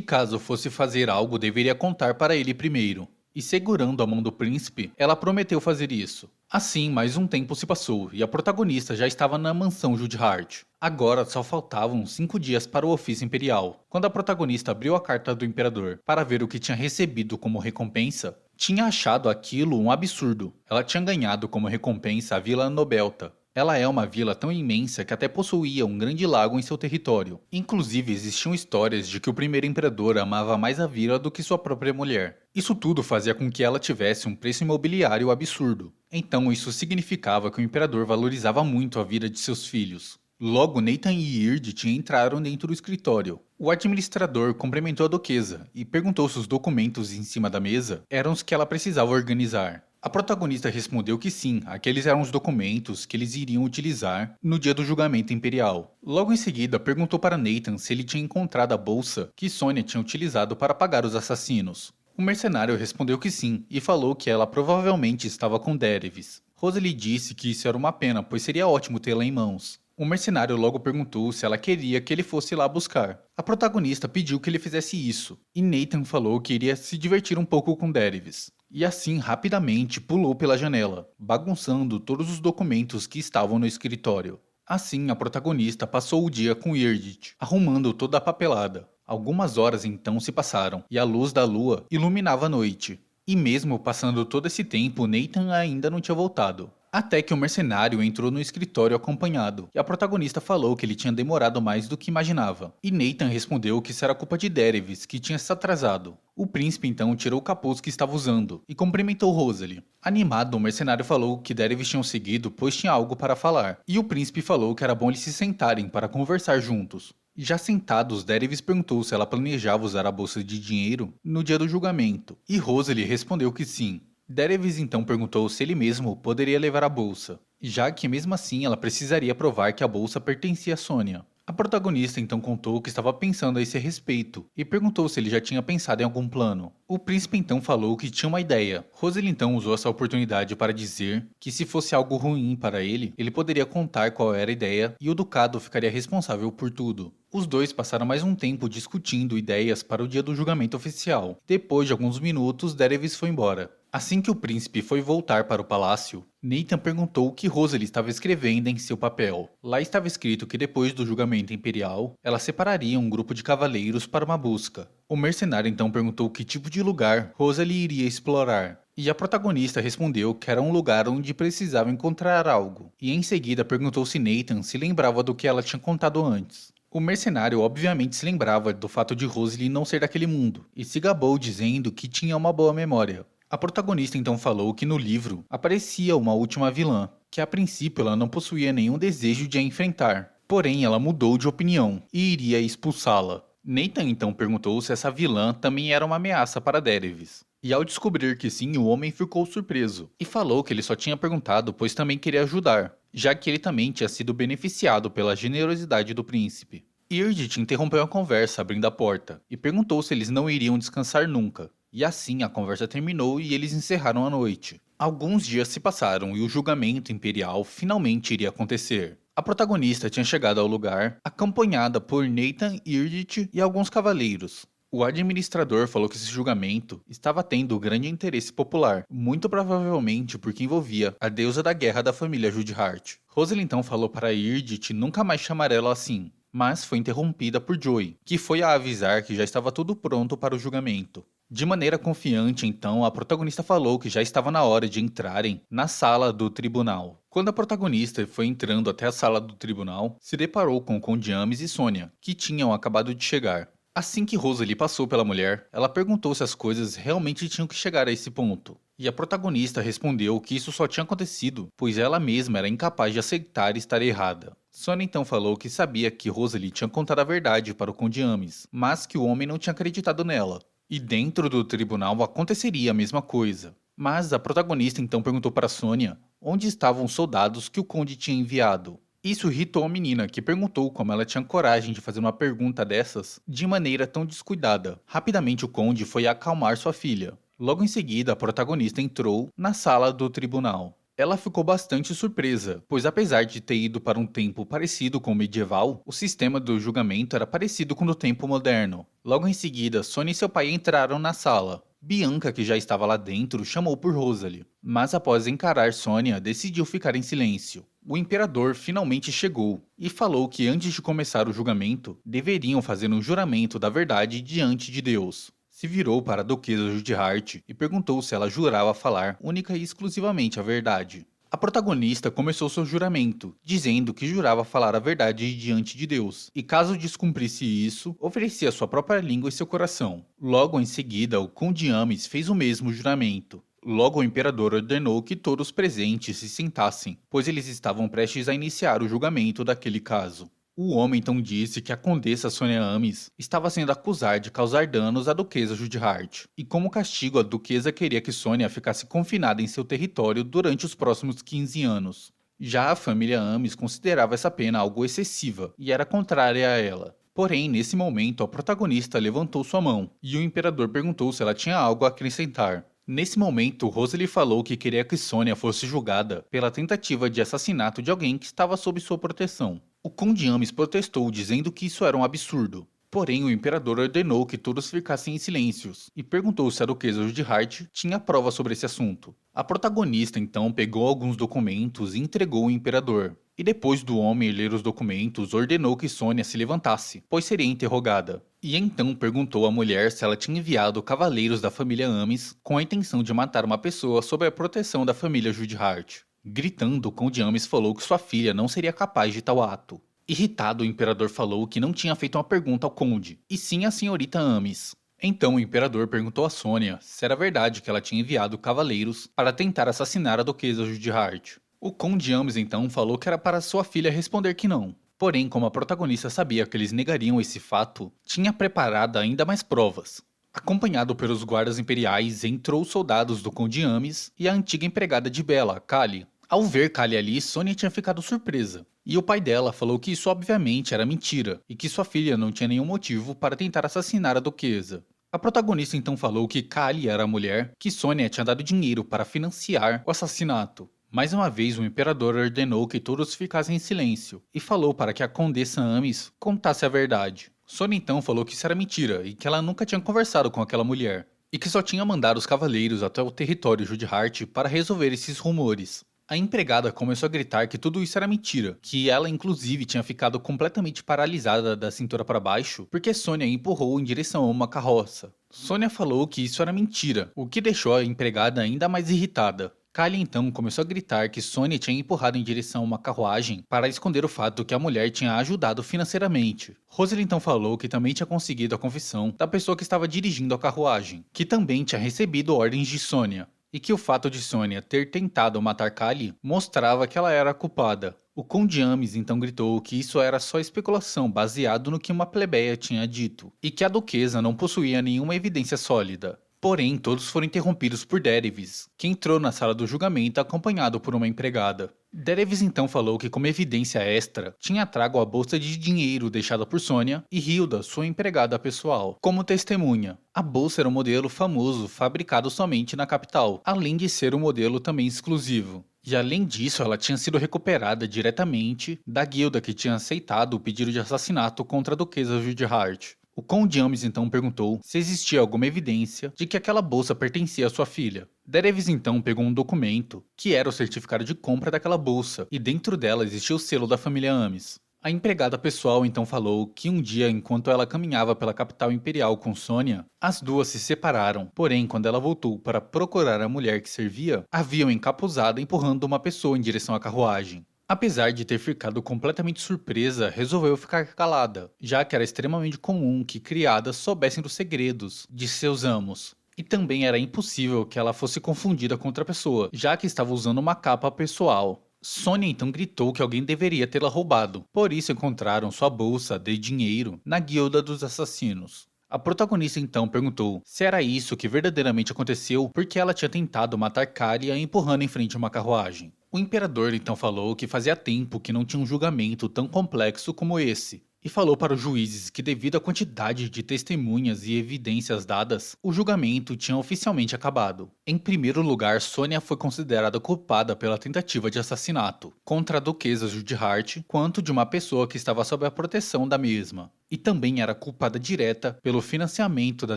caso fosse fazer algo deveria contar para ele primeiro. E segurando a mão do príncipe, ela prometeu fazer isso. Assim, mais um tempo se passou e a protagonista já estava na mansão Judhart. Agora só faltavam 5 dias para o ofício imperial. Quando a protagonista abriu a carta do imperador para ver o que tinha recebido como recompensa, tinha achado aquilo um absurdo. Ela tinha ganhado como recompensa a Vila Nobelta. Ela é uma vila tão imensa que até possuía um grande lago em seu território. Inclusive, existiam histórias de que o primeiro imperador amava mais a vila do que sua própria mulher. Isso tudo fazia com que ela tivesse um preço imobiliário absurdo. Então, isso significava que o imperador valorizava muito a vida de seus filhos. Logo, Nathan e Yrd entraram dentro do escritório. O administrador cumprimentou a duquesa e perguntou se os documentos em cima da mesa eram os que ela precisava organizar. A protagonista respondeu que sim, aqueles eram os documentos que eles iriam utilizar no dia do julgamento imperial. Logo em seguida, perguntou para Nathan se ele tinha encontrado a bolsa que Sonja tinha utilizado para pagar os assassinos. O mercenário respondeu que sim e falou que ela provavelmente estava com Daenerys. Rosalie disse que isso era uma pena, pois seria ótimo tê-la em mãos. O mercenário logo perguntou se ela queria que ele fosse lá buscar. A protagonista pediu que ele fizesse isso, e Nathan falou que iria se divertir um pouco com Daenerys. E assim rapidamente pulou pela janela, bagunçando todos os documentos que estavam no escritório. Assim, a protagonista passou o dia com Yrd, arrumando toda a papelada. Algumas horas então se passaram, e a luz da lua iluminava a noite. E mesmo passando todo esse tempo, Nathan ainda não tinha voltado. Até que o mercenário entrou no escritório acompanhado, e a protagonista falou que ele tinha demorado mais do que imaginava. E Nathan respondeu que isso era culpa de Daenerys, que tinha se atrasado. O príncipe então tirou o capuz que estava usando e cumprimentou Rosalie. Animado, o mercenário falou que Daenerys tinham seguido pois tinha algo para falar. E o príncipe falou que era bom eles se sentarem para conversar juntos. Já sentados, Daenerys perguntou se ela planejava usar a bolsa de dinheiro no dia do julgamento. E Rosalie respondeu que sim. Daenerys então perguntou se ele mesmo poderia levar a bolsa, já que mesmo assim ela precisaria provar que a bolsa pertencia a Sonja. A protagonista então contou o que estava pensando a esse respeito e perguntou se ele já tinha pensado em algum plano. O príncipe então falou que tinha uma ideia. Rosalie então usou essa oportunidade para dizer que se fosse algo ruim para ele, ele poderia contar qual era a ideia e o ducado ficaria responsável por tudo. Os dois passaram mais um tempo discutindo ideias para o dia do julgamento oficial. Depois de alguns minutos, Daenerys foi embora. Assim que o príncipe foi voltar para o palácio, Nathan perguntou o que Rosalie estava escrevendo em seu papel. Lá estava escrito que depois do julgamento imperial, ela separaria um grupo de cavaleiros para uma busca. O mercenário então perguntou que tipo de lugar Rosalie iria explorar. E a protagonista respondeu que era um lugar onde precisava encontrar algo. E em seguida perguntou se Nathan se lembrava do que ela tinha contado antes. O mercenário obviamente se lembrava do fato de Rosalie não ser daquele mundo, e se gabou dizendo que tinha uma boa memória. A protagonista então falou que no livro aparecia uma última vilã, que a princípio ela não possuía nenhum desejo de a enfrentar, porém ela mudou de opinião e iria expulsá-la. Nathan então perguntou se essa vilã também era uma ameaça para Daenerys. E ao descobrir que sim, o homem ficou surpreso e falou que ele só tinha perguntado pois também queria ajudar, já que ele também tinha sido beneficiado pela generosidade do príncipe. Yrd interrompeu a conversa abrindo a porta e perguntou se eles não iriam descansar nunca. E assim a conversa terminou e eles encerraram a noite. Alguns dias se passaram e o julgamento imperial finalmente iria acontecer. A protagonista tinha chegado ao lugar, acompanhada por Nathan, Yrd e alguns cavaleiros. O administrador falou que esse julgamento estava tendo grande interesse popular, muito provavelmente porque envolvia a deusa da guerra da família Judhart. Rosalie então falou para Yrd nunca mais chamar ela assim, mas foi interrompida por Joy, que foi a avisar que já estava tudo pronto para o julgamento. De maneira confiante, então, a protagonista falou que já estava na hora de entrarem na sala do tribunal. Quando a protagonista foi entrando até a sala do tribunal, se deparou com o Conde Ames e Sônia, que tinham acabado de chegar. Assim que Rosalie passou pela mulher, ela perguntou se as coisas realmente tinham que chegar a esse ponto. E a protagonista respondeu que isso só tinha acontecido, pois ela mesma era incapaz de aceitar estar errada. Sônia então falou que sabia que Rosalie tinha contado a verdade para o Conde Ames, mas que o homem não tinha acreditado nela. E dentro do tribunal aconteceria a mesma coisa. Mas a protagonista então perguntou para Sônia onde estavam os soldados que o Conde tinha enviado. Isso irritou a menina, que perguntou como ela tinha coragem de fazer uma pergunta dessas de maneira tão descuidada. Rapidamente o Conde foi acalmar sua filha. Logo em seguida, a protagonista entrou na sala do tribunal. Ela ficou bastante surpresa, pois apesar de ter ido para um tempo parecido com o medieval, o sistema do julgamento era parecido com o do tempo moderno. Logo em seguida, Sônia e seu pai entraram na sala. Bianca, que já estava lá dentro, chamou por Rosalie, mas após encarar Sônia, decidiu ficar em silêncio. O imperador finalmente chegou e falou que antes de começar o julgamento, deveriam fazer um juramento da verdade diante de Deus. Se virou para a duquesa Judihart e perguntou se ela jurava falar única e exclusivamente a verdade. A protagonista começou seu juramento, dizendo que jurava falar a verdade diante de Deus, e caso descumprisse isso, oferecia sua própria língua e seu coração. Logo em seguida, o Conde Ames fez o mesmo juramento. Logo o imperador ordenou que todos os presentes se sentassem, pois eles estavam prestes a iniciar o julgamento daquele caso. O homem então disse que a condessa Sônia Ames estava sendo acusada de causar danos à duquesa Judihart, e como castigo a duquesa queria que Sônia ficasse confinada em seu território durante os próximos 15 anos. Já a família Ames considerava essa pena algo excessiva e era contrária a ela. Porém, nesse momento, a protagonista levantou sua mão, e o imperador perguntou se ela tinha algo a acrescentar. Nesse momento, Rosalie falou que queria que Sônia fosse julgada pela tentativa de assassinato de alguém que estava sob sua proteção. O Conde Ames protestou, dizendo que isso era um absurdo. Porém, o imperador ordenou que todos ficassem em silêncios e perguntou se a duquesa Judihart tinha prova sobre esse assunto. A protagonista então pegou alguns documentos e entregou ao imperador. E depois do homem ler os documentos, ordenou que Sônia se levantasse, pois seria interrogada. E então perguntou à mulher se ela tinha enviado cavaleiros da família Ames com a intenção de matar uma pessoa sob a proteção da família Judihart. Gritando, o Conde Ames falou que sua filha não seria capaz de tal ato. Irritado, o imperador falou que não tinha feito uma pergunta ao conde, e sim à senhorita Ames. Então o imperador perguntou a Sônia se era verdade que ela tinha enviado cavaleiros para tentar assassinar a duquesa Judihart. O Conde Ames então falou que era para sua filha responder que não. Porém, como a protagonista sabia que eles negariam esse fato, tinha preparado ainda mais provas. Acompanhado pelos guardas imperiais, entrou os soldados do Conde Ames e a antiga empregada de Bella, Kali. Ao ver Kali ali, Sônia tinha ficado surpresa. E o pai dela falou que isso obviamente era mentira e que sua filha não tinha nenhum motivo para tentar assassinar a duquesa. A protagonista então falou que Kali era a mulher que Sônia tinha dado dinheiro para financiar o assassinato. Mais uma vez, o imperador ordenou que todos ficassem em silêncio e falou para que a condessa Ames contasse a verdade. Sônia então falou que isso era mentira e que ela nunca tinha conversado com aquela mulher, e que só tinha mandado os cavaleiros até o território Judihart para resolver esses rumores. A empregada começou a gritar que tudo isso era mentira, que ela inclusive tinha ficado completamente paralisada da cintura para baixo porque Sônia empurrou em direção a uma carroça. Sônia falou que isso era mentira, o que deixou a empregada ainda mais irritada. Kali então começou a gritar que Sônia tinha empurrado em direção a uma carruagem para esconder o fato que a mulher tinha ajudado financeiramente. Rosalie então falou que também tinha conseguido a confissão da pessoa que estava dirigindo a carruagem, que também tinha recebido ordens de Sônia, e que o fato de Sônia ter tentado matar Kali mostrava que ela era a culpada. O Conde Ames então gritou que isso era só especulação baseado no que uma plebeia tinha dito, e que a duquesa não possuía nenhuma evidência sólida. Porém, todos foram interrompidos por Derevis, que entrou na sala do julgamento acompanhado por uma empregada. Derevis então falou que, como evidência extra, tinha trago a bolsa de dinheiro deixada por Sônia e Hilda, sua empregada pessoal, como testemunha. A bolsa era um modelo famoso fabricado somente na capital, além de ser um modelo também exclusivo. E além disso, ela tinha sido recuperada diretamente da guilda que tinha aceitado o pedido de assassinato contra a duquesa Judihart. O Conde Ames então perguntou se existia alguma evidência de que aquela bolsa pertencia à sua filha. Derevis então pegou um documento, que era o certificado de compra daquela bolsa, e dentro dela existia o selo da família Ames. A empregada pessoal então falou que um dia, enquanto ela caminhava pela capital imperial com Sônia, as duas se separaram. Porém, quando ela voltou para procurar a mulher que servia, havia uma encapuzada empurrando uma pessoa em direção à carruagem. Apesar de ter ficado completamente surpresa, resolveu ficar calada, já que era extremamente comum que criadas soubessem dos segredos de seus amos. E também era impossível que ela fosse confundida com outra pessoa, já que estava usando uma capa pessoal. Sônia então gritou que alguém deveria tê-la roubado, por isso encontraram sua bolsa de dinheiro na guilda dos assassinos. A protagonista então perguntou se era isso que verdadeiramente aconteceu porque ela tinha tentado matar Karia empurrando em frente a uma carruagem. O imperador então falou que fazia tempo que não tinha um julgamento tão complexo como esse, e falou para os juízes que, devido à quantidade de testemunhas e evidências dadas, o julgamento tinha oficialmente acabado. Em primeiro lugar, Sônia foi considerada culpada pela tentativa de assassinato, contra a duquesa Judihart, quanto de uma pessoa que estava sob a proteção da mesma. E também era culpada direta pelo financiamento da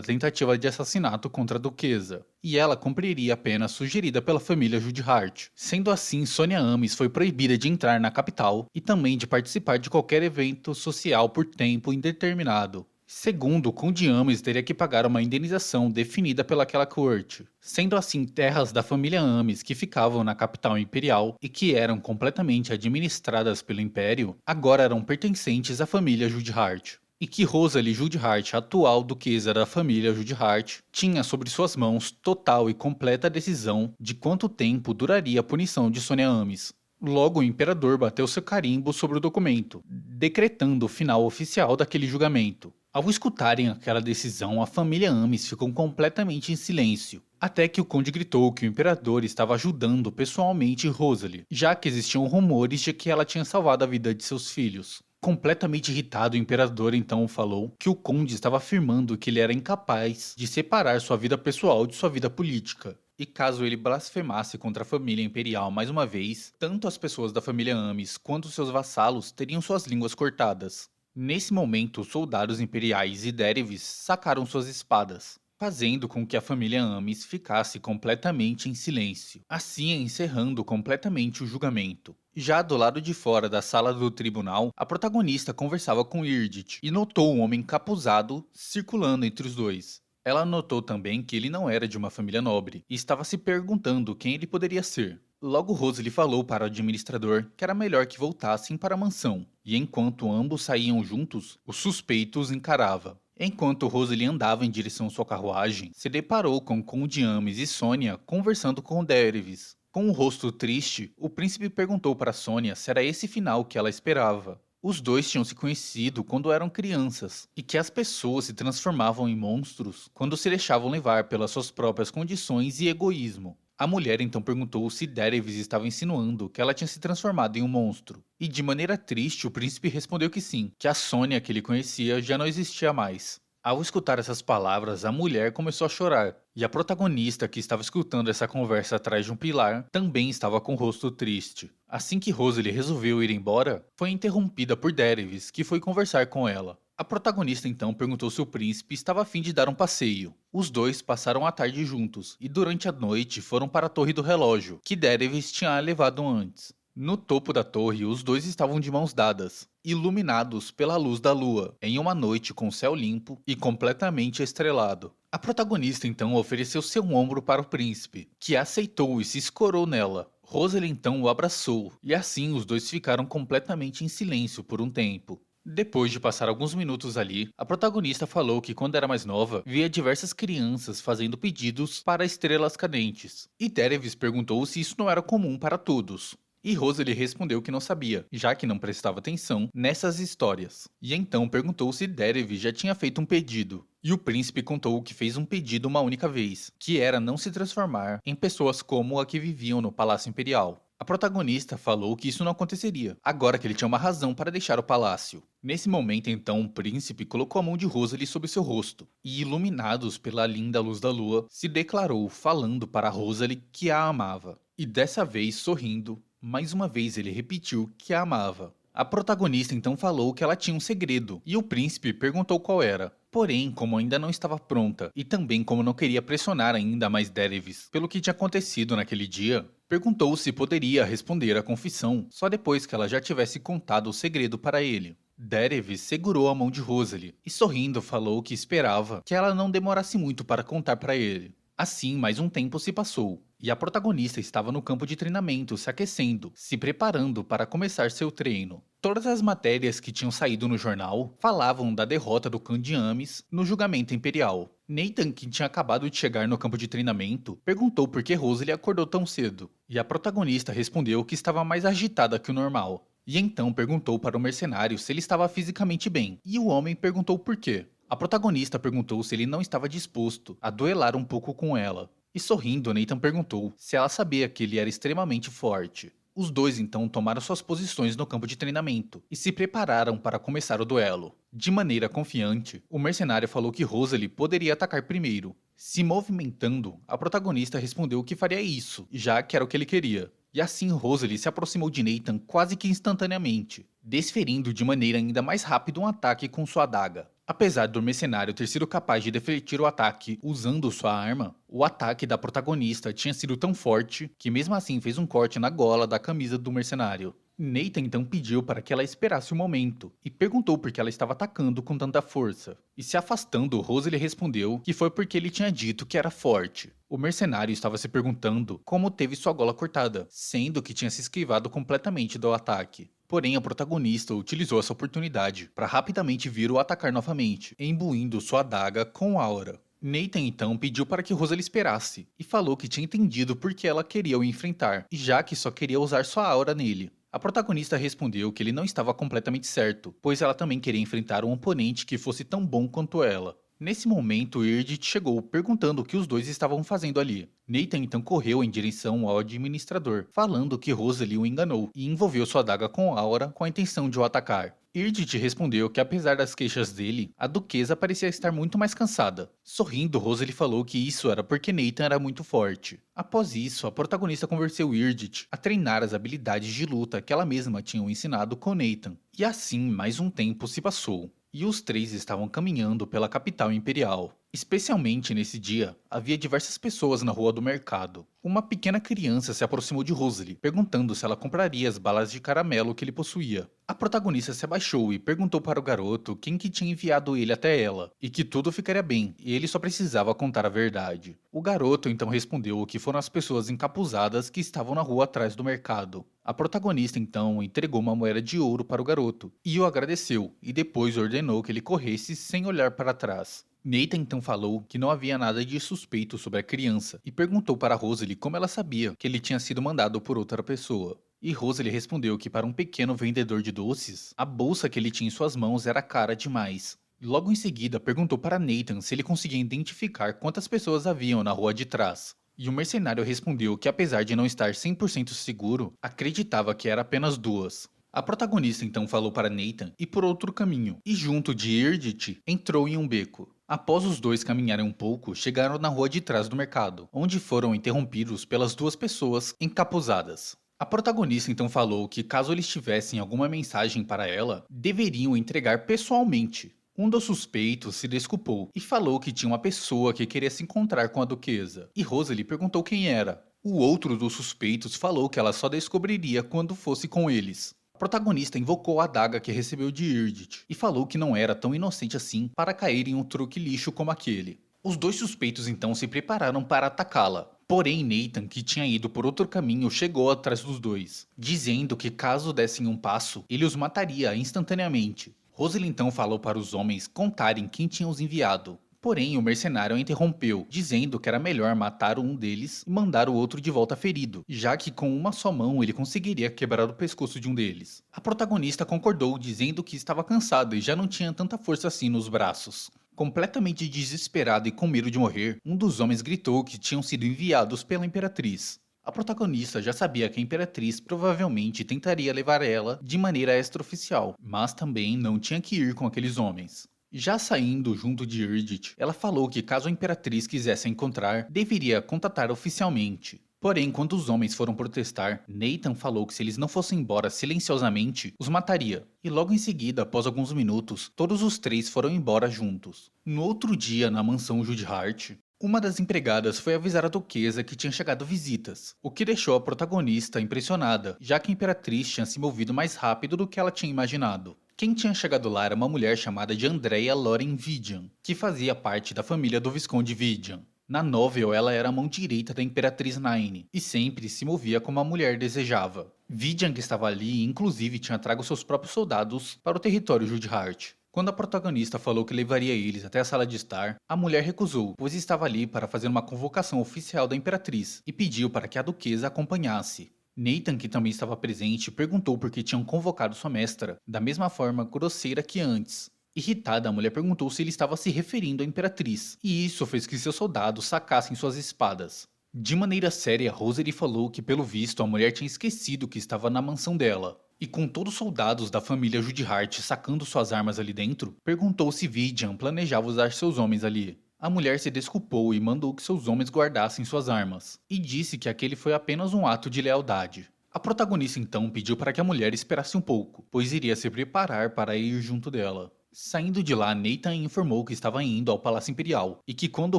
tentativa de assassinato contra a duquesa. E ela cumpriria a pena sugerida pela família Judihart. Sendo assim, Sônia Ames foi proibida de entrar na capital e também de participar de qualquer evento social por tempo indeterminado. Segundo, o Conde Ames teria que pagar uma indenização definida pelaquela corte. Sendo assim, terras da família Ames que ficavam na capital imperial e que eram completamente administradas pelo Império, agora eram pertencentes à família Judihart. E que Rosalie Judihart, atual duquesa da família Judihart, tinha sobre suas mãos total e completa decisão de quanto tempo duraria a punição de Sônia Ames. Logo, o imperador bateu seu carimbo sobre o documento, decretando o final oficial daquele julgamento. Ao escutarem aquela decisão, a família Ames ficou completamente em silêncio, até que o conde gritou que o imperador estava ajudando pessoalmente Rosalie, já que existiam rumores de que ela tinha salvado a vida de seus filhos. Completamente irritado, o imperador então falou que o conde estava afirmando que ele era incapaz de separar sua vida pessoal de sua vida política. E caso ele blasfemasse contra a família imperial mais uma vez, tanto as pessoas da família Ames quanto seus vassalos teriam suas línguas cortadas. Nesse momento, os soldados imperiais e Dervis sacaram suas espadas, fazendo com que a família Ames ficasse completamente em silêncio, assim encerrando completamente o julgamento. Já do lado de fora da sala do tribunal, a protagonista conversava com Irdit e notou um homem encapuzado circulando entre os dois. Ela notou também que ele não era de uma família nobre e estava se perguntando quem ele poderia ser. Logo, Rosalie falou para o administrador que era melhor que voltassem para a mansão, e enquanto ambos saíam juntos, o suspeito os encarava. Enquanto Rosalie andava em direção à sua carruagem, se deparou com Conde Ames e Sônia conversando com Dervis. Com o rosto triste, o príncipe perguntou para Sônia se era esse final que ela esperava. Os dois tinham se conhecido quando eram crianças, e que as pessoas se transformavam em monstros quando se deixavam levar pelas suas próprias condições e egoísmo. A mulher então perguntou se Dervis estava insinuando que ela tinha se transformado em um monstro. E de maneira triste, o príncipe respondeu que sim, que a Sônia que ele conhecia já não existia mais. Ao escutar essas palavras, a mulher começou a chorar, e a protagonista, que estava escutando essa conversa atrás de um pilar, também estava com o rosto triste. Assim que Rosalie resolveu ir embora, foi interrompida por Dervis, que foi conversar com ela. A protagonista então perguntou se o príncipe estava a fim de dar um passeio. Os dois passaram a tarde juntos, e durante a noite foram para a Torre do Relógio, que Dervis tinha levado antes. No topo da torre, os dois estavam de mãos dadas, iluminados pela luz da lua, em uma noite com céu limpo e completamente estrelado. A protagonista então ofereceu seu ombro para o príncipe, que aceitou e se escorou nela. Rosalie então o abraçou, e assim os dois ficaram completamente em silêncio por um tempo. Depois de passar alguns minutos ali, a protagonista falou que quando era mais nova, via diversas crianças fazendo pedidos para estrelas cadentes. E Dervis perguntou se isso não era comum para todos. E Rosalie respondeu que não sabia, já que não prestava atenção nessas histórias. E então perguntou se Dervis já tinha feito um pedido. E o príncipe contou que fez um pedido uma única vez, que era não se transformar em pessoas como a que viviam no Palácio Imperial. A protagonista falou que isso não aconteceria, agora que ele tinha uma razão para deixar o palácio. Nesse momento, então, o príncipe colocou a mão de Rosalie sobre seu rosto, e iluminados pela linda luz da lua, se declarou falando para Rosalie que a amava. E dessa vez, sorrindo, mais uma vez ele repetiu que a amava. A protagonista então falou que ela tinha um segredo, e o príncipe perguntou qual era. Porém, como ainda não estava pronta e também como não queria pressionar ainda mais Daenerys pelo que tinha acontecido naquele dia, perguntou se poderia responder à confissão só depois que ela já tivesse contado o segredo para ele. Daenerys segurou a mão de Rosalie e sorrindo falou que esperava que ela não demorasse muito para contar para ele. Assim, mais um tempo se passou, e a protagonista estava no campo de treinamento se aquecendo, se preparando para começar seu treino. Todas as matérias que tinham saído no jornal falavam da derrota do clã de Ames no julgamento imperial. Nathan, que tinha acabado de chegar no campo de treinamento, perguntou por que Rosalie acordou tão cedo, e a protagonista respondeu que estava mais agitada que o normal. E então perguntou para o mercenário se ele estava fisicamente bem, e o homem perguntou por quê. A protagonista perguntou se ele não estava disposto a duelar um pouco com ela. E sorrindo, Nathan perguntou se ela sabia que ele era extremamente forte. Os dois então tomaram suas posições no campo de treinamento e se prepararam para começar o duelo. De maneira confiante, o mercenário falou que Rosalie poderia atacar primeiro. Se movimentando, a protagonista respondeu que faria isso, já que era o que ele queria. E assim Rosalie se aproximou de Nathan quase que instantaneamente, desferindo de maneira ainda mais rápida um ataque com sua adaga. Apesar do mercenário ter sido capaz de defletir o ataque usando sua arma, o ataque da protagonista tinha sido tão forte que mesmo assim fez um corte na gola da camisa do mercenário. Nathan então pediu para que ela esperasse um momento e perguntou por que ela estava atacando com tanta força. E se afastando, Rosalie respondeu que foi porque ele tinha dito que era forte. O mercenário estava se perguntando como teve sua gola cortada, sendo que tinha se esquivado completamente do ataque. Porém, a protagonista utilizou essa oportunidade para rapidamente vir o atacar novamente, imbuindo sua adaga com aura. Nathan então pediu para que Rosalie esperasse e falou que tinha entendido por que ela queria o enfrentar, já que só queria usar sua aura nele. A protagonista respondeu que ele não estava completamente certo, pois ela também queria enfrentar um oponente que fosse tão bom quanto ela. Nesse momento, Yrdet chegou, perguntando o que os dois estavam fazendo ali. Nathan então correu em direção ao administrador, falando que Rosalie o enganou e envolveu sua adaga com Aura com a intenção de o atacar. Yrdet respondeu que apesar das queixas dele, a duquesa parecia estar muito mais cansada. Sorrindo, Rosalie falou que isso era porque Nathan era muito forte. Após isso, a protagonista convenceu Yrdet a treinar as habilidades de luta que ela mesma tinha ensinado com Nathan. E assim, mais um tempo se passou. E os três estavam caminhando pela capital imperial. Especialmente nesse dia, havia diversas pessoas na rua do mercado. Uma pequena criança se aproximou de Rosalie, perguntando se ela compraria as balas de caramelo que ele possuía. A protagonista se abaixou e perguntou para o garoto quem que tinha enviado ele até ela, e que tudo ficaria bem, e ele só precisava contar a verdade. O garoto então respondeu que foram as pessoas encapuzadas que estavam na rua atrás do mercado. A protagonista então entregou uma moeda de ouro para o garoto, e o agradeceu, e depois ordenou que ele corresse sem olhar para trás. Nathan então falou que não havia nada de suspeito sobre a criança e perguntou para Rosalie como ela sabia que ele tinha sido mandado por outra pessoa. E Rosalie respondeu que para um pequeno vendedor de doces, a bolsa que ele tinha em suas mãos era cara demais. Logo em seguida, perguntou para Nathan se ele conseguia identificar quantas pessoas haviam na rua de trás. E o mercenário respondeu que apesar de não estar 100% seguro, acreditava que era apenas duas. A protagonista então falou para Nathan ir por outro caminho, e junto de Yrdet entrou em um beco. Após os dois caminharem um pouco, chegaram na rua de trás do mercado, onde foram interrompidos pelas duas pessoas encapuzadas. A protagonista então falou que caso eles tivessem alguma mensagem para ela, deveriam entregar pessoalmente. Um dos suspeitos se desculpou e falou que tinha uma pessoa que queria se encontrar com a duquesa, e Rosalie perguntou quem era. O outro dos suspeitos falou que ela só descobriria quando fosse com eles. A protagonista invocou a adaga que recebeu de Yrdet e falou que não era tão inocente assim para cair em um truque lixo como aquele. Os dois suspeitos então se prepararam para atacá-la. Porém, Nathan, que tinha ido por outro caminho, chegou atrás dos dois, dizendo que caso dessem um passo, ele os mataria instantaneamente. Rosalie então falou para os homens contarem quem tinha os enviado. Porém, o mercenário a interrompeu, dizendo que era melhor matar um deles e mandar o outro de volta ferido, já que com uma só mão ele conseguiria quebrar o pescoço de um deles. A protagonista concordou, dizendo que estava cansada e já não tinha tanta força assim nos braços. Completamente desesperado e com medo de morrer, um dos homens gritou que tinham sido enviados pela Imperatriz. A protagonista já sabia que a Imperatriz provavelmente tentaria levar ela de maneira extraoficial, mas também não tinha que ir com aqueles homens. Já saindo junto de Yrdet, ela falou que caso a Imperatriz quisesse a encontrar, deveria contatar oficialmente. Porém, quando os homens foram protestar, Nathan falou que se eles não fossem embora silenciosamente, os mataria. E logo em seguida, após alguns minutos, todos os três foram embora juntos. No outro dia, na mansão Judhart, uma das empregadas foi avisar a duquesa que tinha chegado visitas, o que deixou a protagonista impressionada, já que a imperatriz tinha se movido mais rápido do que ela tinha imaginado. Quem tinha chegado lá era uma mulher chamada de Andrea Loren Vidian, que fazia parte da família do Visconde Vidian. Na novel, ela era a mão direita da Imperatriz Naine, e sempre se movia como a mulher desejava. Vidian, que estava ali, inclusive tinha trago seus próprios soldados para o território Judhart. Quando a protagonista falou que levaria eles até a sala de estar, a mulher recusou, pois estava ali para fazer uma convocação oficial da Imperatriz, e pediu para que a duquesa a acompanhasse. Nathan, que também estava presente, perguntou por que tinham convocado sua mestra, da mesma forma grosseira que antes. Irritada, a mulher perguntou se ele estava se referindo à Imperatriz, e isso fez que seus soldados sacassem suas espadas. De maneira séria, Rosalie falou que, pelo visto, a mulher tinha esquecido que estava na mansão dela. E com todos os soldados da família Judhart sacando suas armas ali dentro, perguntou se Vidian planejava usar seus homens ali. A mulher se desculpou e mandou que seus homens guardassem suas armas, e disse que aquele foi apenas um ato de lealdade. A protagonista então pediu para que a mulher esperasse um pouco, pois iria se preparar para ir junto dela. Saindo de lá, Nathan informou que estava indo ao Palácio Imperial e que quando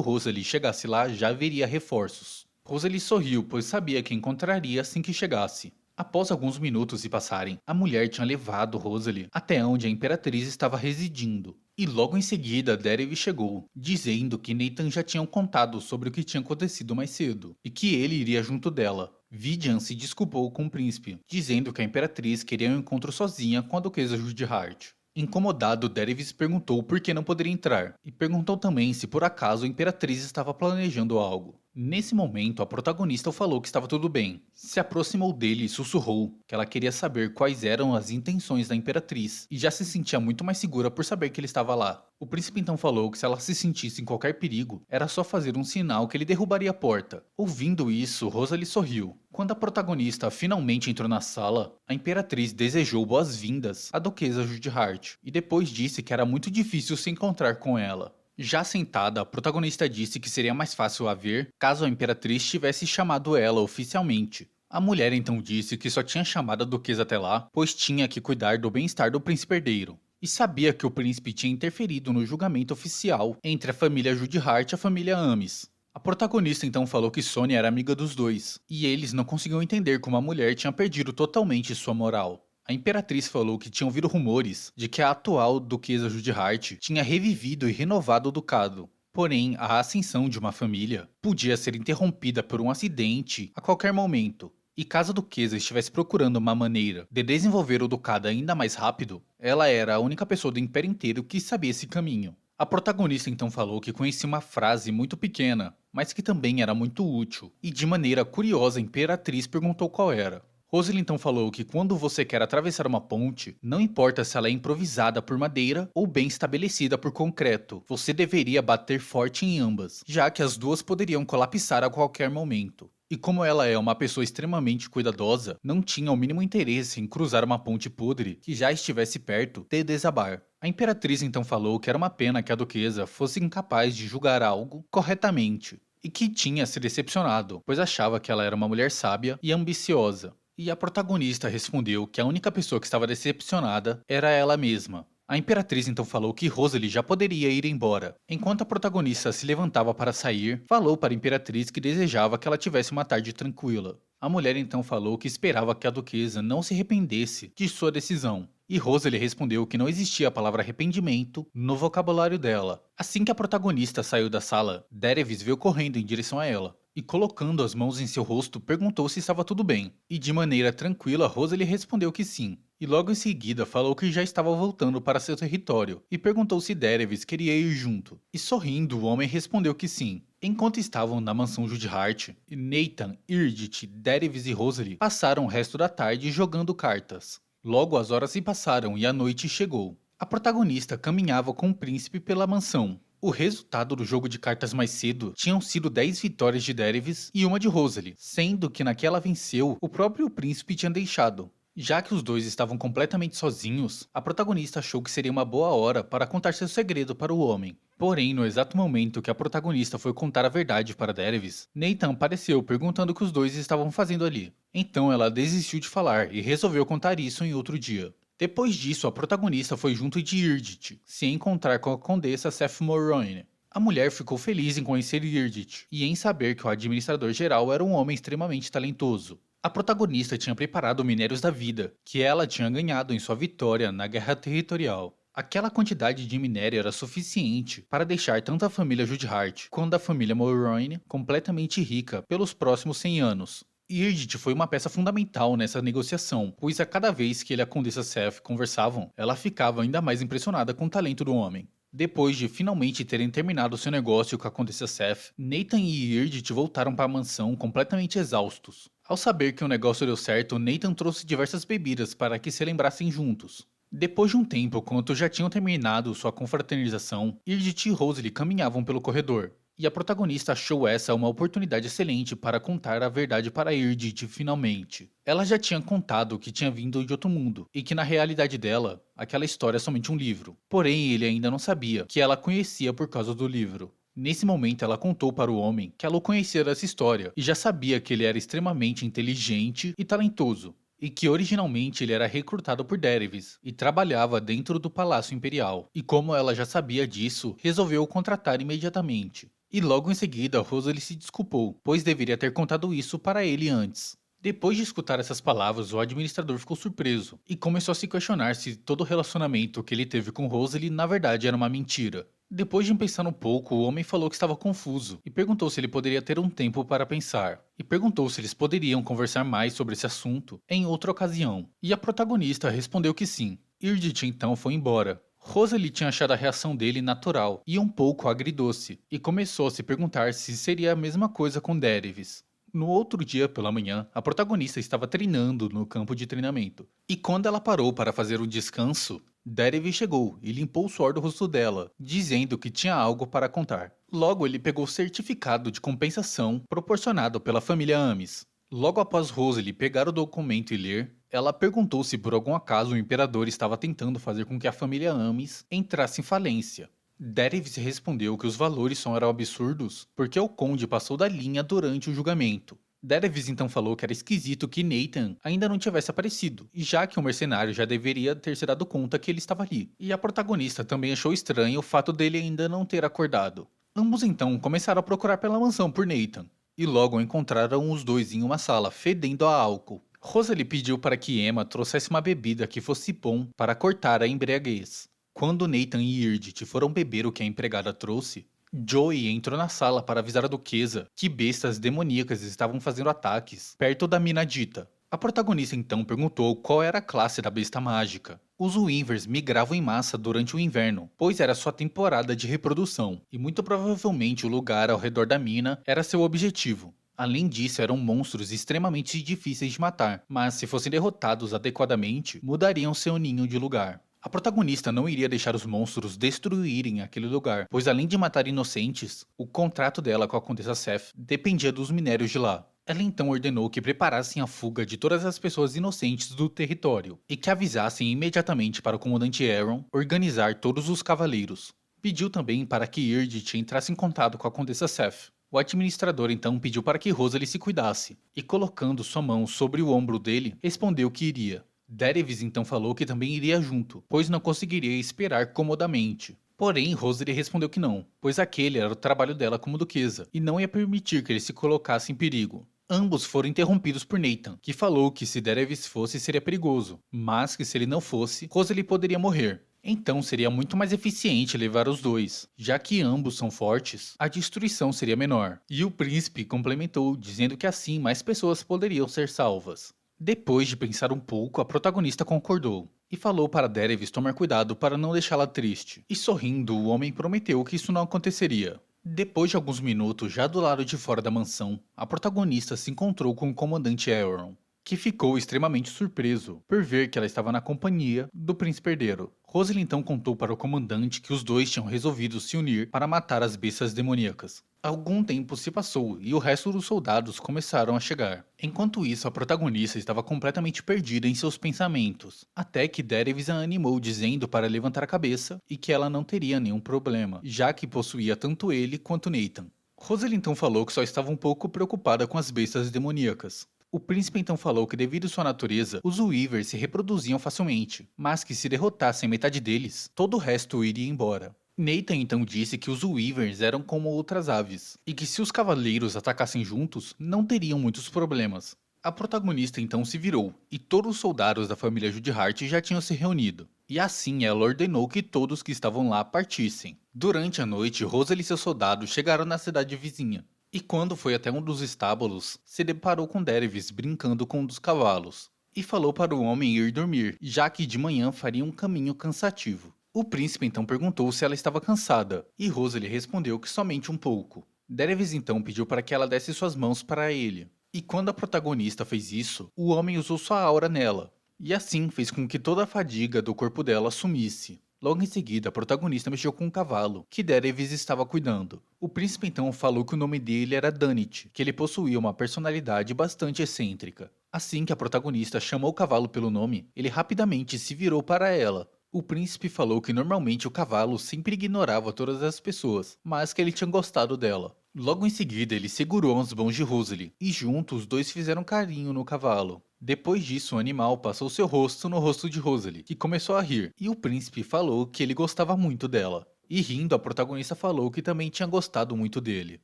Rosalie chegasse lá já haveria reforços. Rosalie sorriu, pois sabia que encontraria assim que chegasse. Após alguns minutos se passarem, a mulher tinha levado Rosalie até onde a Imperatriz estava residindo. E logo em seguida, Darev chegou, dizendo que Nathan já tinha contado sobre o que tinha acontecido mais cedo, e que ele iria junto dela. Vidian se desculpou com o príncipe, dizendo que a Imperatriz queria um encontro sozinha com a Duquesa Judhart. Incomodado, Darevis perguntou por que não poderia entrar, e perguntou também se por acaso a Imperatriz estava planejando algo. Nesse momento, a protagonista falou que estava tudo bem. Se aproximou dele e sussurrou que ela queria saber quais eram as intenções da Imperatriz, e já se sentia muito mais segura por saber que ele estava lá. O príncipe então falou que se ela se sentisse em qualquer perigo, era só fazer um sinal que ele derrubaria a porta. Ouvindo isso, Rosalie sorriu. Quando a protagonista finalmente entrou na sala, a Imperatriz desejou boas-vindas à Duquesa Judhart, e depois disse que era muito difícil se encontrar com ela. Já sentada, a protagonista disse que seria mais fácil a ver caso a Imperatriz tivesse chamado ela oficialmente. A mulher então disse que só tinha chamado a duquesa até lá, pois tinha que cuidar do bem-estar do príncipe herdeiro. E sabia que o príncipe tinha interferido no julgamento oficial entre a família Judhart e a família Amis. A protagonista então falou que Sonia era amiga dos dois, e eles não conseguiam entender como a mulher tinha perdido totalmente sua moral. A Imperatriz falou que tinha ouvido rumores de que a atual Duquesa Judhart tinha revivido e renovado o ducado. Porém, a ascensão de uma família podia ser interrompida por um acidente a qualquer momento. E caso a duquesa estivesse procurando uma maneira de desenvolver o ducado ainda mais rápido, ela era a única pessoa do império inteiro que sabia esse caminho. A protagonista então falou que conhecia uma frase muito pequena, mas que também era muito útil, e de maneira curiosa a Imperatriz perguntou qual era. Rosalie então falou que quando você quer atravessar uma ponte, não importa se ela é improvisada por madeira ou bem estabelecida por concreto, você deveria bater forte em ambas, já que as duas poderiam colapsar a qualquer momento. E como ela é uma pessoa extremamente cuidadosa, não tinha o mínimo interesse em cruzar uma ponte podre que já estivesse perto de desabar. A Imperatriz então falou que era uma pena que a duquesa fosse incapaz de julgar algo corretamente, e que tinha se decepcionado, pois achava que ela era uma mulher sábia e ambiciosa. E a protagonista respondeu que a única pessoa que estava decepcionada era ela mesma. A Imperatriz então falou que Rosalie já poderia ir embora. Enquanto a protagonista se levantava para sair, falou para a Imperatriz que desejava que ela tivesse uma tarde tranquila. A mulher então falou que esperava que a duquesa não se arrependesse de sua decisão. E Rosalie respondeu que não existia a palavra arrependimento no vocabulário dela. Assim que a protagonista saiu da sala, Darevis veio correndo em direção a ela. E colocando as mãos em seu rosto, perguntou se estava tudo bem. E de maneira tranquila, Rosalie respondeu que sim. E logo em seguida falou que já estava voltando para seu território, e perguntou se Darevis queria ir junto. E sorrindo, o homem respondeu que sim. Enquanto estavam na mansão Judhart, Nathan, Irdit, Darevis e Rosalie passaram o resto da tarde jogando cartas. Logo as horas se passaram e a noite chegou. A protagonista caminhava com o príncipe pela mansão. O resultado do jogo de cartas mais cedo tinham sido 10 vitórias de Darevis e uma de Rosalie, sendo que naquela venceu o próprio príncipe tinha deixado. Já que os dois estavam completamente sozinhos, a protagonista achou que seria uma boa hora para contar seu segredo para o homem. Porém, no exato momento que a protagonista foi contar a verdade para Daenerys, Nathan apareceu perguntando o que os dois estavam fazendo ali. Então ela desistiu de falar e resolveu contar isso em outro dia. Depois disso, a protagonista foi junto de Ygritte se encontrar com a condessa Seth Morrowind. A mulher ficou feliz em conhecer Ygritte e em saber que o administrador-geral era um homem extremamente talentoso. A protagonista tinha preparado minérios da vida, que ela tinha ganhado em sua vitória na guerra territorial. Aquela quantidade de minério era suficiente para deixar tanto a família Judhart quanto a família Morrowind completamente rica pelos próximos 100 anos. Ygritte foi uma peça fundamental nessa negociação, pois a cada vez que ele e a Condessa Seth conversavam, ela ficava ainda mais impressionada com o talento do homem. Depois de finalmente terem terminado seu negócio com a Condessa Seth, Nathan e Ygritte voltaram para a mansão completamente exaustos. Ao saber que o negócio deu certo, Nathan trouxe diversas bebidas para que se lembrassem juntos. Depois de um tempo, quando já tinham terminado sua confraternização, Ygritte e Rosely caminhavam pelo corredor. E a protagonista achou essa uma oportunidade excelente para contar a verdade para Ygritte finalmente. Ela já tinha contado que tinha vindo de outro mundo, e que na realidade dela, aquela história é somente um livro. Porém, ele ainda não sabia que ela conhecia por causa do livro. Nesse momento, ela contou para o homem que ela o conhecia dessa história e já sabia que ele era extremamente inteligente e talentoso, e que originalmente ele era recrutado por Daenerys e trabalhava dentro do Palácio Imperial. E como ela já sabia disso, resolveu o contratar imediatamente. E logo em seguida, Rosely se desculpou, pois deveria ter contado isso para ele antes. Depois de escutar essas palavras, o administrador ficou surpreso e começou a se questionar se todo o relacionamento que ele teve com Rosely na verdade era uma mentira. Depois de pensar um pouco, o homem falou que estava confuso e perguntou se ele poderia ter um tempo para pensar. E perguntou se eles poderiam conversar mais sobre esse assunto em outra ocasião. E a protagonista respondeu que sim. Ygritte então foi embora. Rosely tinha achado a reação dele natural e um pouco agridoce, e começou a se perguntar se seria a mesma coisa com Daenerys. No outro dia pela manhã, a protagonista estava treinando no campo de treinamento. E quando ela parou para fazer um descanso, Daenerys chegou e limpou o suor do rosto dela, dizendo que tinha algo para contar. Logo, ele pegou o certificado de compensação proporcionado pela família Amis. Logo após Rosely pegar o documento e ler, ela perguntou se por algum acaso o imperador estava tentando fazer com que a família Amis entrasse em falência. Daenerys respondeu que os valores só eram absurdos porque o conde passou da linha durante o julgamento. Daenerys então falou que era esquisito que Nathan ainda não tivesse aparecido, já que o mercenário já deveria ter se dado conta que ele estava ali. E a protagonista também achou estranho o fato dele ainda não ter acordado. Ambos então começaram a procurar pela mansão por Nathan, e logo encontraram os dois em uma sala fedendo a álcool. Rosely pediu para que Aemma trouxesse uma bebida que fosse bom para cortar a embriaguez. Quando Nathan e Ygritte foram beber o que a empregada trouxe, Joey entrou na sala para avisar a duquesa que bestas demoníacas estavam fazendo ataques perto da mina dita. A protagonista então perguntou qual era a classe da besta mágica. Os Wyverns migravam em massa durante o inverno, pois era sua temporada de reprodução, e muito provavelmente o lugar ao redor da mina era seu objetivo. Além disso, eram monstros extremamente difíceis de matar, mas se fossem derrotados adequadamente, mudariam seu ninho de lugar. A protagonista não iria deixar os monstros destruírem aquele lugar, pois além de matar inocentes, o contrato dela com a Condessa Seth dependia dos minérios de lá. Ela então ordenou que preparassem a fuga de todas as pessoas inocentes do território e que avisassem imediatamente para o comandante Aeron organizar todos os cavaleiros. Pediu também para que Ygritte entrasse em contato com a Condessa Seth. O administrador então pediu para que Rosely se cuidasse, e colocando sua mão sobre o ombro dele, respondeu que iria. Daenerys então falou que também iria junto, pois não conseguiria esperar comodamente. Porém, Rosely respondeu que não, pois aquele era o trabalho dela como duquesa, e não ia permitir que ele se colocasse em perigo. Ambos foram interrompidos por Nathan, que falou que se Daenerys fosse seria perigoso, mas que se ele não fosse, Rosely poderia morrer. Então seria muito mais eficiente levar os dois, já que ambos são fortes, a destruição seria menor. E o príncipe complementou, dizendo que assim mais pessoas poderiam ser salvas. Depois de pensar um pouco, a protagonista concordou, e falou para Daenerys tomar cuidado para não deixá-la triste. E sorrindo, o homem prometeu que isso não aconteceria. Depois de alguns minutos, já do lado de fora da mansão, a protagonista se encontrou com o comandante Aeron. que ficou extremamente surpreso por ver que ela estava na companhia do príncipe herdeiro. Rosalind então contou para o comandante que os dois tinham resolvido se unir para matar as bestas demoníacas. Algum tempo se passou e o resto dos soldados começaram a chegar. Enquanto isso, a protagonista estava completamente perdida em seus pensamentos, até que Daenerys a animou dizendo para levantar a cabeça e que ela não teria nenhum problema, já que possuía tanto ele quanto Nathan. Rosalind então falou que só estava um pouco preocupada com as bestas demoníacas. O príncipe então falou que devido à sua natureza, os Weavers se reproduziam facilmente, mas que se derrotassem metade deles, todo o resto iria embora. Nathan então disse que os Weavers eram como outras aves, e que se os cavaleiros atacassem juntos, não teriam muitos problemas. A protagonista então se virou, e todos os soldados da família Judihart já tinham se reunido. E assim ela ordenou que todos que estavam lá partissem. Durante a noite, Rosalind e seus soldados chegaram na cidade vizinha. E quando foi até um dos estábulos, se deparou com Daenerys brincando com um dos cavalos. E falou para o homem ir dormir, já que de manhã faria um caminho cansativo. O príncipe então perguntou se ela estava cansada, e Rosalind respondeu que somente um pouco. Daenerys então pediu para que ela desse suas mãos para ele. E quando a protagonista fez isso, o homem usou sua aura nela. E assim fez com que toda a fadiga do corpo dela sumisse. Logo em seguida, a protagonista mexeu com um cavalo, que Daenerys estava cuidando. O príncipe então falou que o nome dele era Danit, que ele possuía uma personalidade bastante excêntrica. Assim que a protagonista chamou o cavalo pelo nome, ele rapidamente se virou para ela. O príncipe falou que normalmente o cavalo sempre ignorava todas as pessoas, mas que ele tinha gostado dela. Logo em seguida, ele segurou as mãos de Rosalind, e juntos os dois fizeram carinho no cavalo. Depois disso, o animal passou seu rosto no rosto de Rosalind, que começou a rir, e o príncipe falou que ele gostava muito dela. E rindo, a protagonista falou que também tinha gostado muito dele.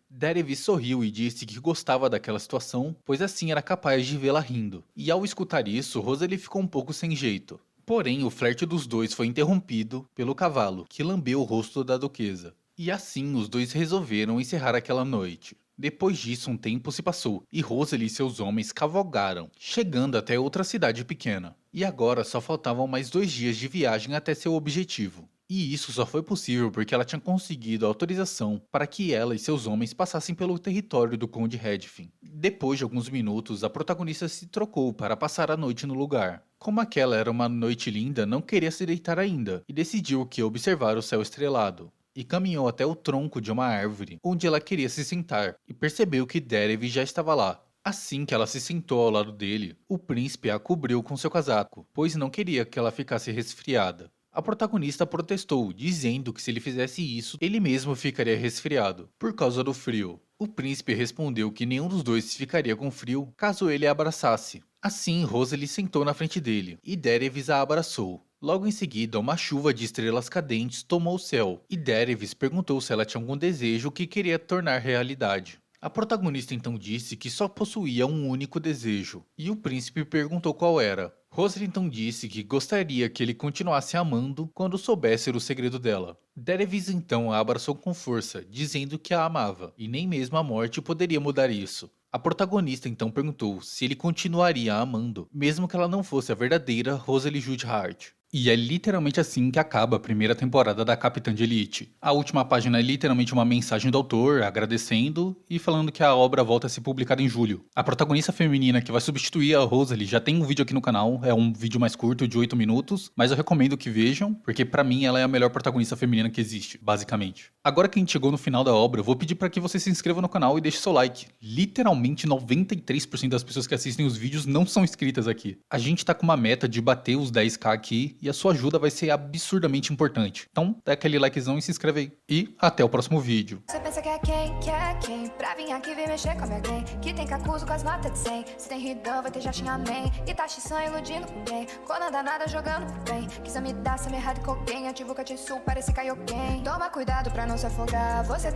Daenerys sorriu e disse que gostava daquela situação, pois assim era capaz de vê-la rindo. E ao escutar isso, Rosalind ficou um pouco sem jeito. Porém, o flerte dos dois foi interrompido pelo cavalo, que lambeu o rosto da duquesa. E assim, os dois resolveram encerrar aquela noite. Depois disso, um tempo se passou, e Rosalind e seus homens cavalgaram, chegando até outra cidade pequena. E agora só faltavam mais 2 dias de viagem até seu objetivo. E isso só foi possível porque ela tinha conseguido autorização para que ela e seus homens passassem pelo território do Conde Redfin. Depois de alguns minutos, a protagonista se trocou para passar a noite no lugar. Como aquela era uma noite linda, não queria se deitar ainda, e decidiu que ia observar o céu estrelado. E caminhou até o tronco de uma árvore, onde ela queria se sentar, e percebeu que Daenerys já estava lá. Assim que ela se sentou ao lado dele, o príncipe a cobriu com seu casaco, pois não queria que ela ficasse resfriada. A protagonista protestou, dizendo que se ele fizesse isso, ele mesmo ficaria resfriado, por causa do frio. O príncipe respondeu que nenhum dos dois ficaria com frio caso ele a abraçasse. Assim, Rosalind sentou na frente dele, e Daenerys a abraçou. Logo em seguida, uma chuva de estrelas cadentes tomou o céu, e Daenerys perguntou se ela tinha algum desejo que queria tornar realidade. A protagonista então disse que só possuía um único desejo, e o príncipe perguntou qual era. Rosalind então disse que gostaria que ele continuasse amando quando soubesse o segredo dela. Daenerys então a abraçou com força, dizendo que a amava, e nem mesmo a morte poderia mudar isso. A protagonista então perguntou se ele continuaria a amando, mesmo que ela não fosse a verdadeira Rosalind Judihart. E é literalmente assim que acaba a primeira temporada da Capitã de Elite. A última página é literalmente uma mensagem do autor agradecendo e falando que a obra volta a ser publicada em julho. A protagonista feminina que vai substituir a Rosalind já tem um vídeo aqui no canal, é um vídeo mais curto de 8 minutos, mas eu recomendo que vejam, porque pra mim ela é a melhor protagonista feminina que existe, basicamente. Agora que a gente chegou no final da obra, eu vou pedir pra que você se inscreva no canal e deixe seu like. Literalmente 93% das pessoas que assistem os vídeos não são inscritas aqui. A gente tá com uma meta de bater os 10k aqui, e a sua ajuda vai ser absurdamente importante. Então, dá aquele likezão e se inscreve aí. E até o próximo vídeo. Você pensa que é quem? Pra vir aqui vir mexer com a minha gang. Que tem cacuzo com as notas de 100. Se tem ridão, vai ter já amém. E tá xição iludindo com bem. Quando anda nada jogando pro bem. Quis me dar, se me errado com alguém. Ativo que sul, parece Kaioken. Toma cuidado pra não se afogar. Você tem